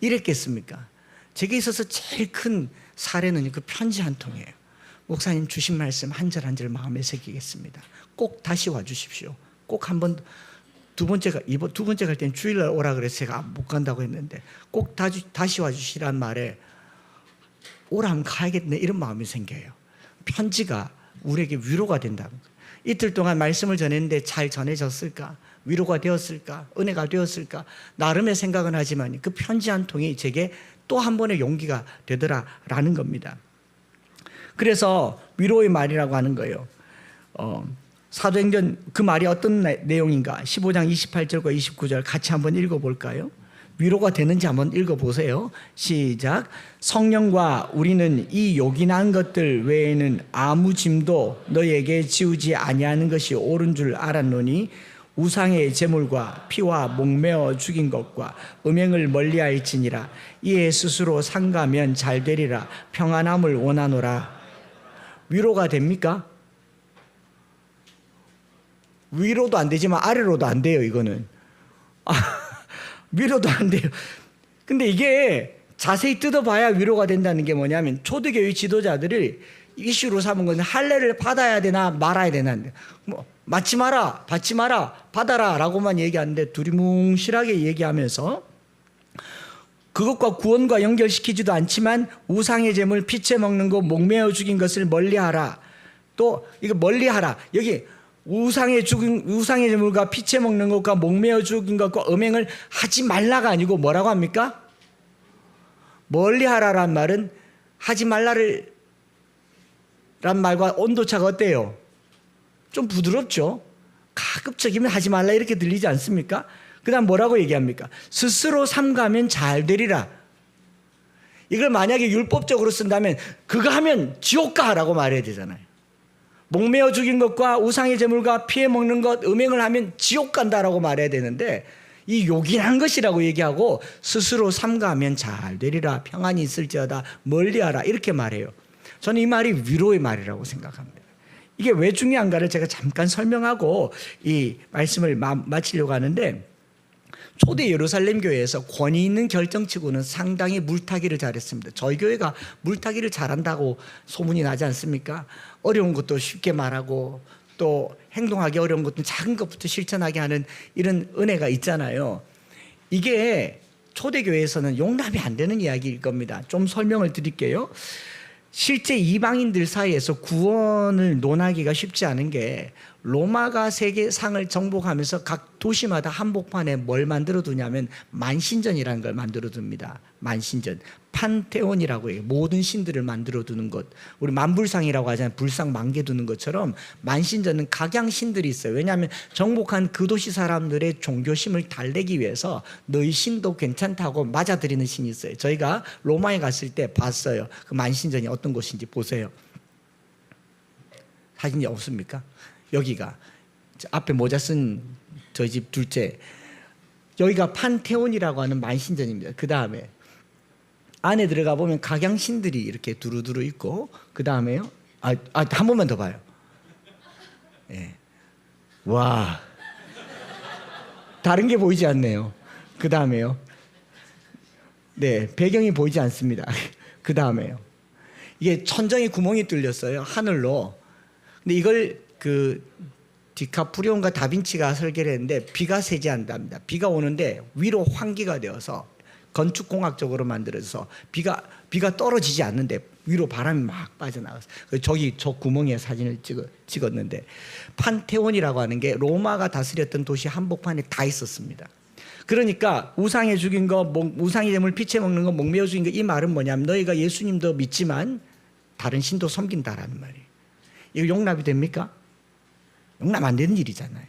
이랬겠습니까? 제게 있어서 제일 큰 사례는 그 편지 한 통이에요. 목사님 주신 말씀 한 절 한 절 마음에 새기겠습니다. 꼭 다시 와주십시오. 꼭 한 번, 두 번째 갈 때는 주일날 오라 그래서 제가 못 간다고 했는데 꼭 다시 와주시란 말에 오라 하면 가야겠네 이런 마음이 생겨요. 편지가 우리에게 위로가 된다는 거예요. 이틀 동안 말씀을 전했는데 잘 전해졌을까? 위로가 되었을까? 은혜가 되었을까? 나름의 생각은 하지만 그 편지 한 통이 제게 또 한 번의 용기가 되더라라는 겁니다. 그래서 위로의 말이라고 하는 거예요. 사도행전 그 말이 어떤 내용인가? 15장 28절과 29절 같이 한번 읽어볼까요? 위로가 되는지 한번 읽어보세요. 시작. 성령과 우리는 이 요긴한 것들 외에는 아무 짐도 너에게 지우지 아니하는 것이 옳은 줄 알았노니 우상의 제물과 피와 목매어 죽인 것과 음행을 멀리할지니라. 이에 스스로 상가면 잘 되리라. 평안함을 원하노라. 위로가 됩니까? 위로도 안 되지만 아래로도 안 돼요. 이거는 위로도 안 돼요. 근데 이게 자세히 뜯어봐야 위로가 된다는 게 뭐냐면 초대교회 지도자들을 이슈로 삼은 것은 할례를 받아야 되나 말아야 되나, 뭐 받지 마라, 받지 마라, 받아라 라고만 얘기하는데 두리뭉실하게 얘기하면서 그것과 구원과 연결시키지도 않지만 우상의 제물, 피채 먹는 거, 목매어 죽인 것을 멀리하라. 또 이거 멀리하라. 여기 우상의 제물과 피채 먹는 것과 목매어 죽인 것과 음행을 하지 말라가 아니고 뭐라고 합니까? 멀리하라란 말은 하지 말라를 란 말과 온도차가 어때요? 좀 부드럽죠? 가급적이면 하지 말라 이렇게 들리지 않습니까? 그 다음 뭐라고 얘기합니까? 스스로 삼가면 잘 되리라. 이걸 만약에 율법적으로 쓴다면 그거 하면 지옥 가라고 말해야 되잖아요. 목매어 죽인 것과 우상의 제물과 피해 먹는 것, 음행을 하면 지옥 간다라고 말해야 되는데 이 요긴한 것이라고 얘기하고 스스로 삼가면 잘 되리라. 평안이 있을지어다 멀리하라 이렇게 말해요. 저는 이 말이 위로의 말이라고 생각합니다. 이게 왜 중요한가를 제가 잠깐 설명하고 이 말씀을 마치려고 하는데, 초대 예루살렘 교회에서 권위 있는 결정치고는 상당히 물타기를 잘했습니다. 저희 교회가 물타기를 잘한다고 소문이 나지 않습니까? 어려운 것도 쉽게 말하고 또 행동하기 어려운 것도 작은 것부터 실천하게 하는 이런 은혜가 있잖아요. 이게 초대교회에서는 용납이 안 되는 이야기일 겁니다. 좀 설명을 드릴게요. 실제 이방인들 사이에서 구원을 논하기가 쉽지 않은 게, 로마가 세계상을 정복하면서 각 도시마다 한복판에 뭘 만들어 두냐면 만신전이라는 걸 만들어 둡니다. 만신전, 판테온이라고 해요. 모든 신들을 만들어 두는 것. 우리 만불상이라고 하잖아요. 불상 만개 두는 것처럼 만신전은 각양 신들이 있어요. 왜냐하면 정복한 그 도시 사람들의 종교심을 달래기 위해서 너희 신도 괜찮다고 맞아들이는 신이 있어요. 저희가 로마에 갔을 때 봤어요. 그 만신전이 어떤 곳인지 보세요. 사진이 없습니까? 여기가 앞에 모자 쓴 저희 집 둘째, 여기가 판테온이라고 하는 만신전입니다. 그 다음에 안에 들어가 보면 각양신들이 이렇게 두루두루 있고, 그 다음에요. 한 번만 더 봐요. 예. 와, 다른 게 보이지 않네요. 그 다음에요. 네, 배경이 보이지 않습니다. 그 다음에요. 이게 천정에 구멍이 뚫렸어요. 하늘로. 근데 이걸 그 디카프리온과 다빈치가 설계를 했는데 비가 새지 않답니다. 비가 오는데 위로 환기가 되어서 건축공학적으로 만들어서 비가 떨어지지 않는데 위로 바람이 막 빠져나가서, 저기 저 구멍에 사진을 찍었는데, 판테온이라고 하는 게 로마가 다스렸던 도시 한복판에 다 있었습니다. 그러니까 우상에 죽인 거, 우상의 제물 피채 먹는 거, 목매어 죽인 거, 이 말은 뭐냐면 너희가 예수님도 믿지만 다른 신도 섬긴다라는 말이에요. 이거 용납이 됩니까? 용납 안 되는 일이잖아요.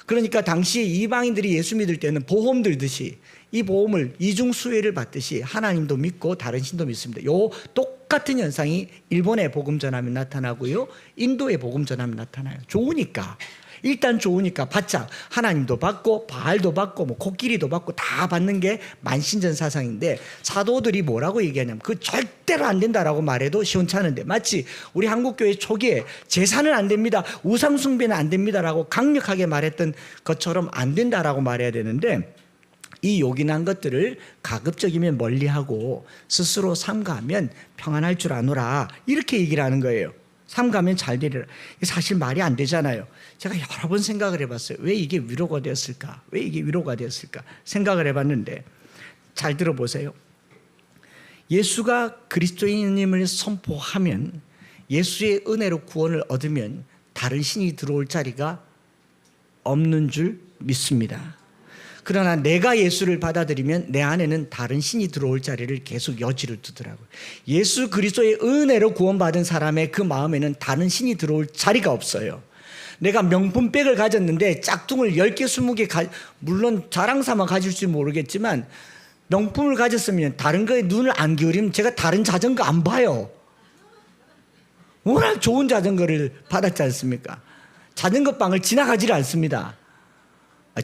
그러니까 당시에 이방인들이 예수 믿을 때는 보험 들듯이 이 보험을 이중수혜를 받듯이 하나님도 믿고 다른 신도 믿습니다. 요 똑같은 현상이 일본의 복음 전하면 나타나고요, 인도의 복음 전하면 나타나요. 좋으니까, 일단 좋으니까 바짝 하나님도 받고 바알도 받고 뭐 코끼리도 받고 다 받는 게 만신전 사상인데, 사도들이 뭐라고 얘기하냐면 그 절대로 안 된다라고 말해도 시원찮은데, 마치 우리 한국교회 초기에 제사는 안 됩니다, 우상 숭배는 안 됩니다라고 강력하게 말했던 것처럼 안 된다라고 말해야 되는데, 이 요긴한 것들을 가급적이면 멀리하고 스스로 삼가하면 평안할 줄 아노라 이렇게 얘기를 하는 거예요. 삼가면 잘 되리라. 사실 말이 안 되잖아요. 제가 여러 번 생각을 해봤어요. 왜 이게 위로가 되었을까? 왜 이게 위로가 되었을까? 생각을 해봤는데, 잘 들어보세요. 예수가 그리스도인임을 선포하면, 예수의 은혜로 구원을 얻으면 다른 신이 들어올 자리가 없는 줄 믿습니다. 그러나 내가 예수를 받아들이면 내 안에는 다른 신이 들어올 자리를 계속 여지를 두더라고요. 예수 그리스도의 은혜로 구원받은 사람의 그 마음에는 다른 신이 들어올 자리가 없어요. 내가 명품백을 가졌는데 짝퉁을 10개, 20개 물론 자랑삼아 가질지 모르겠지만, 명품을 가졌으면 다른 거에 눈을 안 기울이면 제가 다른 자전거 안 봐요. 워낙 좋은 자전거를 받았지 않습니까? 자전거 방을 지나가지를 않습니다.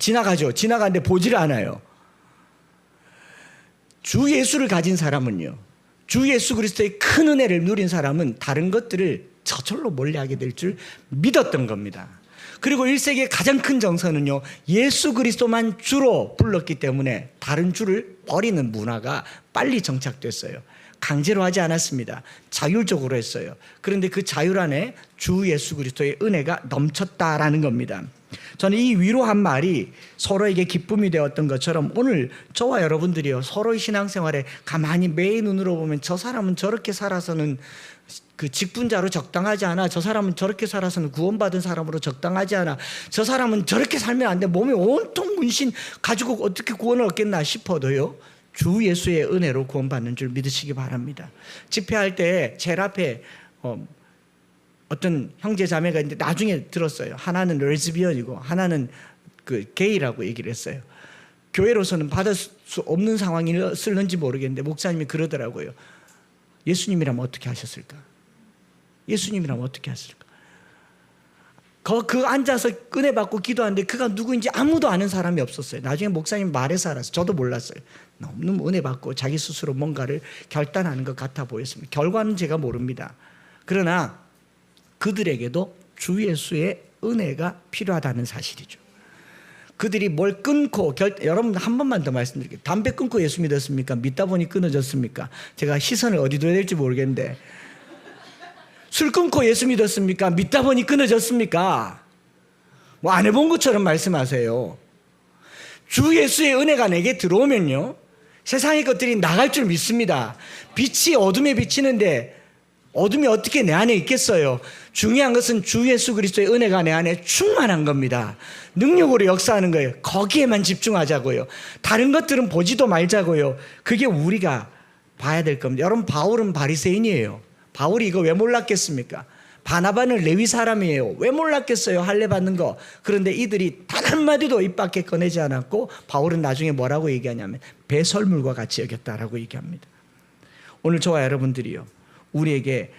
지나가죠. 지나가는데 보지를 않아요. 주 예수를 가진 사람은요, 주 예수 그리스도의 큰 은혜를 누린 사람은 다른 것들을 저절로 멀리하게 될 줄 믿었던 겁니다. 그리고 1세기의 가장 큰 정서는요, 예수 그리스도만 주로 불렀기 때문에 다른 주를 버리는 문화가 빨리 정착됐어요. 강제로 하지 않았습니다. 자율적으로 했어요. 그런데 그 자율 안에 주 예수 그리스도의 은혜가 넘쳤다라는 겁니다. 저는 이 위로한 말이 서로에게 기쁨이 되었던 것처럼, 오늘 저와 여러분들이요, 서로의 신앙생활에 가만히 매의 눈으로 보면 저 사람은 저렇게 살아서는 그 직분자로 적당하지 않아, 저 사람은 저렇게 살아서는 구원받은 사람으로 적당하지 않아, 저 사람은 저렇게 살면 안 돼, 몸에 온통 문신 가지고 어떻게 구원을 얻겠나 싶어도요, 주 예수의 은혜로 구원받는 줄 믿으시기 바랍니다. 집회할 때 제일 앞에 어떤 형제 자매가 있는데 나중에 들었어요. 하나는 레즈비언이고 하나는 그 게이라고 얘기를 했어요. 교회로서는 받을 수 없는 상황이었을는지 모르겠는데 목사님이 그러더라고요. 예수님이라면 어떻게 하셨을까? 예수님이라면 어떻게 하셨을까? 그 앉아서 은혜 받고 기도하는데 그가 누구인지 아무도 아는 사람이 없었어요. 나중에 목사님 말해서 알았어요. 저도 몰랐어요. 너무 은혜 받고 자기 스스로 뭔가를 결단하는 것 같아 보였습니다. 결과는 제가 모릅니다. 그러나 그들에게도 주 예수의 은혜가 필요하다는 사실이죠. 그들이 뭘 끊고 여러분 한 번만 더 말씀드릴게요. 담배 끊고 예수 믿었습니까? 믿다 보니 끊어졌습니까? 제가 시선을 어디 둬야 될지 모르겠는데 술 끊고 예수 믿었습니까? 믿다 보니 끊어졌습니까? 뭐 안 해본 것처럼 말씀하세요. 주 예수의 은혜가 내게 들어오면요 세상의 것들이 나갈 줄 믿습니다. 빛이 어둠에 비치는데 어둠이 어떻게 내 안에 있겠어요? 중요한 것은 주 예수 그리스도의 은혜가 내 안에 충만한 겁니다. 능력으로 역사하는 거예요. 거기에만 집중하자고요. 다른 것들은 보지도 말자고요. 그게 우리가 봐야 될 겁니다. 여러분 바울은 바리새인이에요. 바울이 이거 왜 몰랐겠습니까? 바나바는 레위 사람이에요. 왜 몰랐겠어요? 할례 받는 거. 그런데 이들이 단 한마디도 입 밖에 꺼내지 않았고 바울은 나중에 뭐라고 얘기하냐면 배설물과 같이 여겼다라고 얘기합니다. 오늘 저와 여러분들이요 우리에게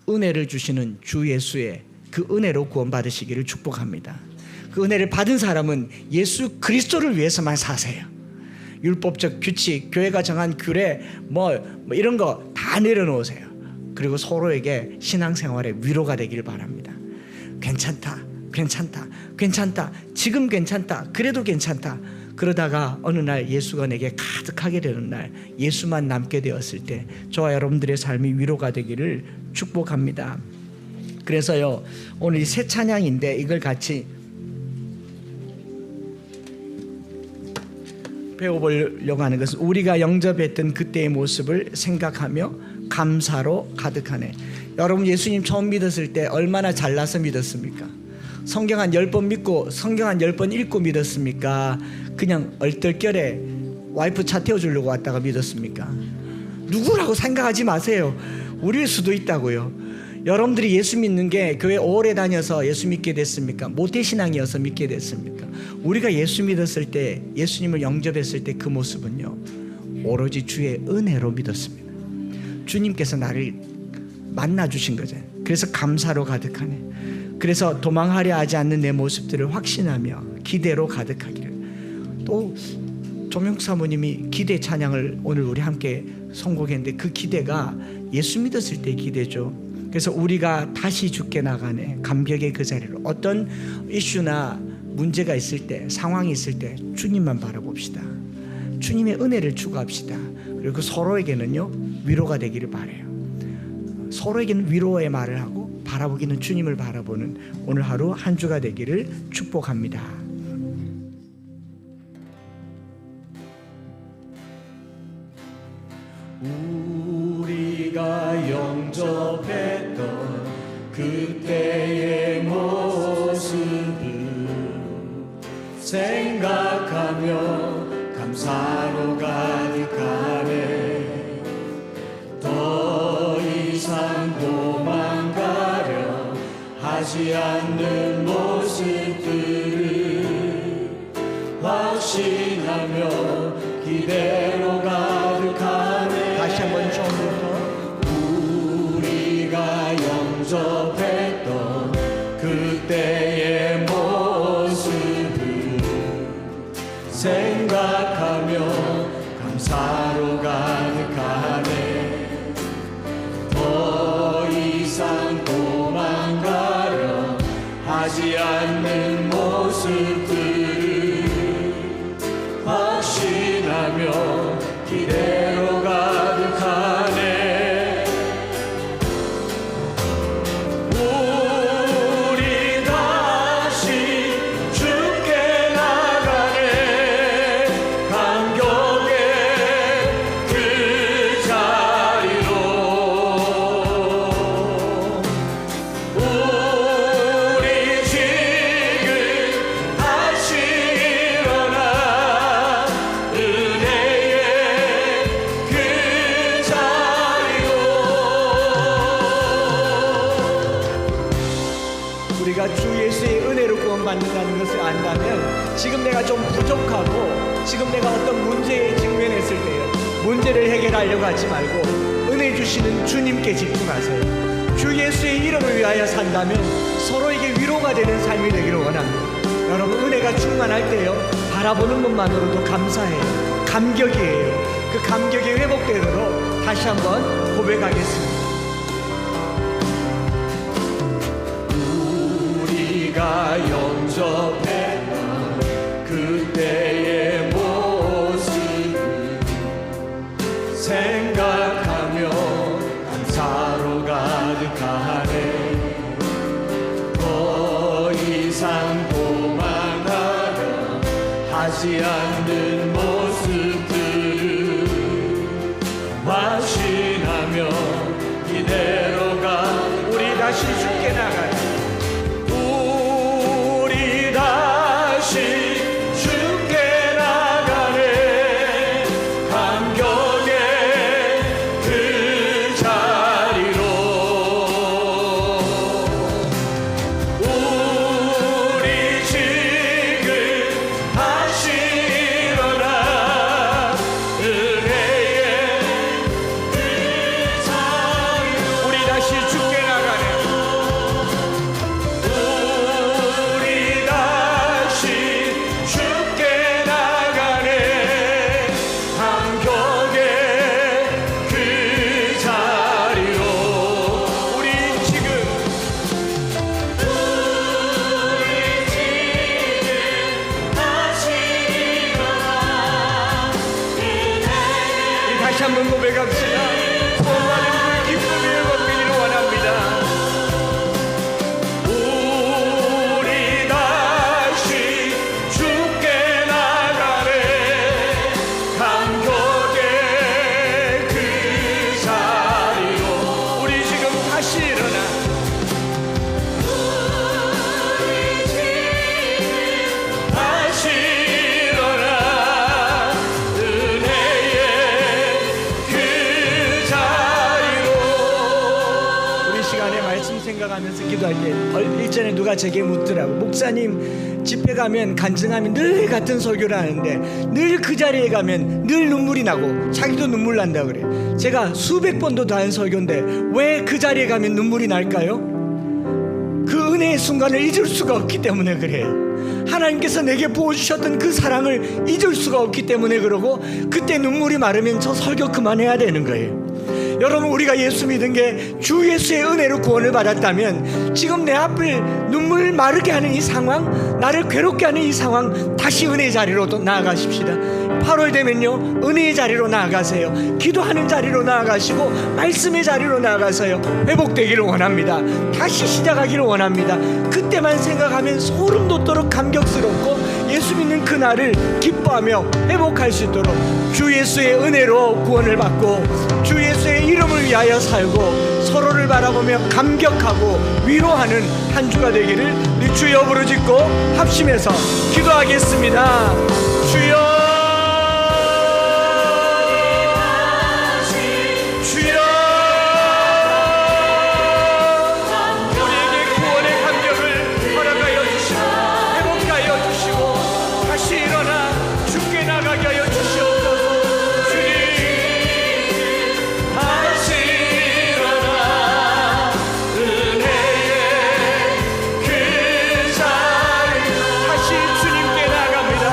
은혜를 주시는 주 예수의 그 은혜로 구원받으시기를 축복합니다. 그 은혜를 받은 사람은 예수 그리스도를 위해서만 사세요. 율법적 규칙, 교회가 정한 규례 뭐 이런 거 다 내려놓으세요. 그리고 서로에게 신앙생활에 위로가 되길 바랍니다. 괜찮다, 괜찮다, 괜찮다, 지금 괜찮다, 그래도 괜찮다. 그러다가 어느 날 예수가 내게 가득하게 되는 날 예수만 남게 되었을 때 저와 여러분들의 삶이 위로가 되기를 축복합니다. 그래서요 오늘 이 새 찬양인데 이걸 같이 배워보려고 하는 것은 우리가 영접했던 그때의 모습을 생각하며 감사로 가득하네. 여러분 예수님 처음 믿었을 때 얼마나 잘나서 믿었습니까? 성경 한 10번 믿고 성경 한 10번 읽고 믿었습니까? 그냥 얼떨결에 와이프 차 태워주려고 왔다가 믿었습니까? 누구라고 생각하지 마세요. 우리일 수도 있다고요. 여러분들이 예수 믿는 게 교회 오래 다녀서 예수 믿게 됐습니까? 모태신앙이어서 믿게 됐습니까? 우리가 예수 믿었을 때 예수님을 영접했을 때 그 모습은요 오로지 주의 은혜로 믿었습니다. 주님께서 나를 만나주신 거잖아요. 그래서 감사로 가득하네. 그래서 도망하려 하지 않는 내 모습들을 확신하며 기대로 가득하기를. 또 조명숙 사모님이 기대 찬양을 오늘 우리 함께 선곡했는데 그 기대가 예수 믿었을 때의 기대죠. 그래서 우리가 다시 주께 나가네 감격의 그 자리로 어떤 이슈나 문제가 있을 때 상황이 있을 때 주님만 바라봅시다. 주님의 은혜를 추구합시다. 그리고 서로에게는요 위로가 되기를 바라요. 서로에게는 위로의 말을 하고 바라보기는 주님을 바라보는 오늘 하루 한 주가 되기를 축복합니다. 우리가 영접했던 그때의 모습을 생각하며 감사로 가득하네. 더 이상 도망가려 하지 않는 모습들을 확신하며 기대로 가득하네. 다시 한번 처음부터 우리가 영접했던 그때의 모습을 생각하며 감사로 가득하네. 더 이상 도망가려 하지 않는 모습들을 확신하며 기대로 가득하네. 우리 다시 주께 나가네. 감격의 그 자리로 우리 지금 다시 일어나 은혜의 만든다는 것을 안다면 지금 내가 좀 부족하고 지금 내가 어떤 문제에 직면했을 때요, 문제를 해결하려고 하지 말고 은혜 주시는 주님께 집중하세요. 주 예수의 이름을 위하여 산다면 서로에게 위로가 되는 삶이 되기를 원합니다. 여러분, 은혜가 충만할 때요, 바라보는 것만으로도 감사해요. 감격이에요. 그 감격이 회복되도록 다시 한번 고백하겠습니다. 우리가 영접했던 그때의 모습을 생각하며 감사로 가득하네. 더 이상 도망하려 하지 않는 모습들을 확신하며 이대로가 우리 다시 주께 나가요. 우리 다시 주께 나가네. 감격의 그 자리로 우리 지금 다시 일어나 은혜의 그 자리로 우리 다시 주께 나가네. 우리 다시 주께 나가네. 감격의 그 자리로 우리 지금 다시 일어나 은혜의 다시 한번 고백합시다. 소원하는 그 기쁨의 권민을 원합니다. 우리 다시 주께 나가네. 감격의 그 자리로 우리 지금 다시 일어나 다시 일어나 은혜의 그 자리로 우리 시간에 말씀 생각하면서 기도할 때 일전에 누가 제게 묻더라고. 목사님, 집회 가면 간증하면 늘 같은 설교를 하는데 늘 그 자리에 가면 늘 눈물이 나고 자기도 눈물 난다 그래. 제가 수백 번도 더 한 설교인데 왜 그 자리에 가면 눈물이 날까요? 그 은혜의 순간을 잊을 수가 없기 때문에 그래요. 하나님께서 내게 부어주셨던 그 사랑을 잊을 수가 없기 때문에 그러고, 그때 눈물이 마르면 저 설교 그만해야 되는 거예요. 여러분, 우리가 예수 믿은 게 주 예수의 은혜로 구원을 받았다면 지금 내 앞을 눈물 마르게 하는 이 상황, 나를 괴롭게 하는 이 상황, 다시 은혜의 자리로 또 나아가십시다. 8월 되면요, 은혜의 자리로 나아가세요. 기도하는 자리로 나아가시고 말씀의 자리로 나아가세요. 회복되기를 원합니다. 다시 시작하기를 원합니다. 그때만 생각하면 소름 돋도록 감격스럽고 예수 믿는 그날을 기뻐하며 회복할 수 있도록 주 예수의 은혜로 구원을 받고 주 예수의 이름을 위하여 살고 서로를 바라보며 감격하고 위로하는 한 주가 되기를 우리 주여 부르짖고 합심해서 기도하겠습니다. 주여, 주여, 우리에게 구원의 감격을 허락하여 주시고 회복하여 주시고 다시 일어나 주께 나가게 하여 주시옵소서. 주님, 다시 일어나 은혜의 그 자리로 다시 주님께 나갑니다.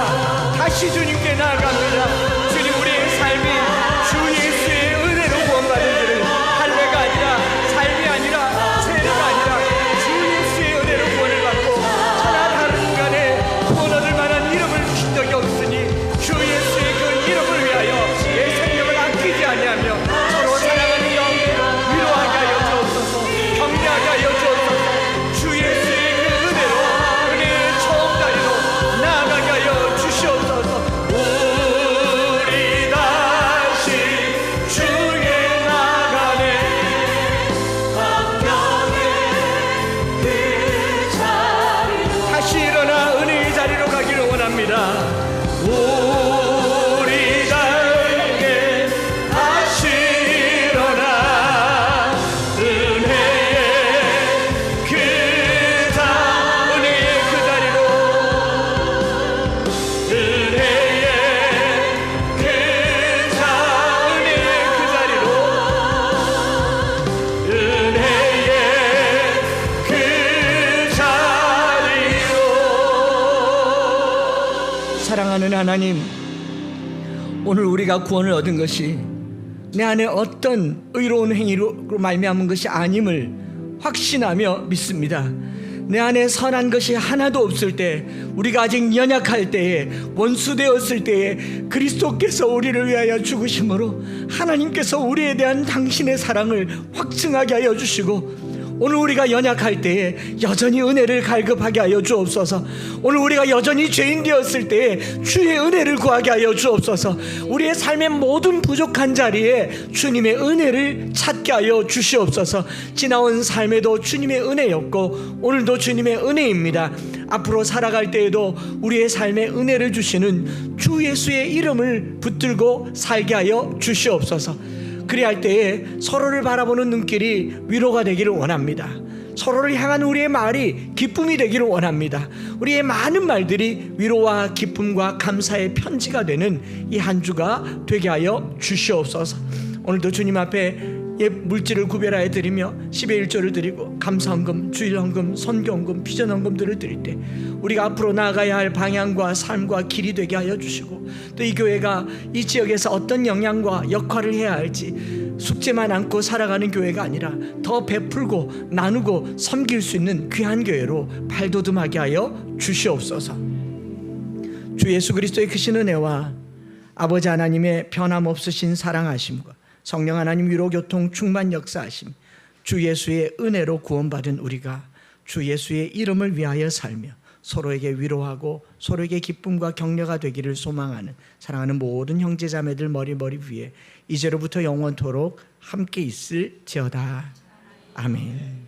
사랑하는 하나님, 오늘 우리가 구원을 얻은 것이 내 안에 어떤 의로운 행위로 말미암은 것이 아님을 확신하며 믿습니다. 내 안에 선한 것이 하나도 없을 때, 우리가 아직 연약할 때에, 원수되었을 때에 그리스도께서 우리를 위하여 죽으심으로 하나님께서 우리에 대한 당신의 사랑을 확증하게 하여 주시고, 오늘 우리가 연약할 때에 여전히 은혜를 갈급하게 하여 주옵소서. 오늘 우리가 여전히 죄인 되었을 때에 주의 은혜를 구하게 하여 주옵소서. 우리의 삶의 모든 부족한 자리에 주님의 은혜를 찾게 하여 주시옵소서. 지나온 삶에도 주님의 은혜였고 오늘도 주님의 은혜입니다. 앞으로 살아갈 때에도 우리의 삶에 은혜를 주시는 주 예수의 이름을 붙들고 살게 하여 주시옵소서. 그리할 때에 서로를 바라보는 눈길이 위로가 되기를 원합니다. 서로를 향한 우리의 말이 기쁨이 되기를 원합니다. 우리의 많은 말들이 위로와 기쁨과 감사의 편지가 되는 이 한 주가 되게 하여 주시옵소서. 오늘도 주님 앞에 물질을 구별하여 드리며 10의 1조를 드리고 감사헌금, 주일헌금, 선교헌금, 비전헌금들을 드릴 때 우리가 앞으로 나아가야 할 방향과 삶과 길이 되게 하여 주시고, 또 이 교회가 이 지역에서 어떤 영향과 역할을 해야 할지, 숙제만 안고 살아가는 교회가 아니라 더 베풀고 나누고 섬길 수 있는 귀한 교회로 발돋움하게 하여 주시옵소서. 주 예수 그리스도의 크신 은혜와 아버지 하나님의 변함없으신 사랑하심과 성령 하나님 위로 교통 충만 역사하심, 주 예수의 은혜로 구원받은 우리가 주 예수의 이름을 위하여 살며 서로에게 위로하고 서로에게 기쁨과 격려가 되기를 소망하는 사랑하는 모든 형제자매들 머리 위에 이제로부터 영원토록 함께 있을지어다. 아멘.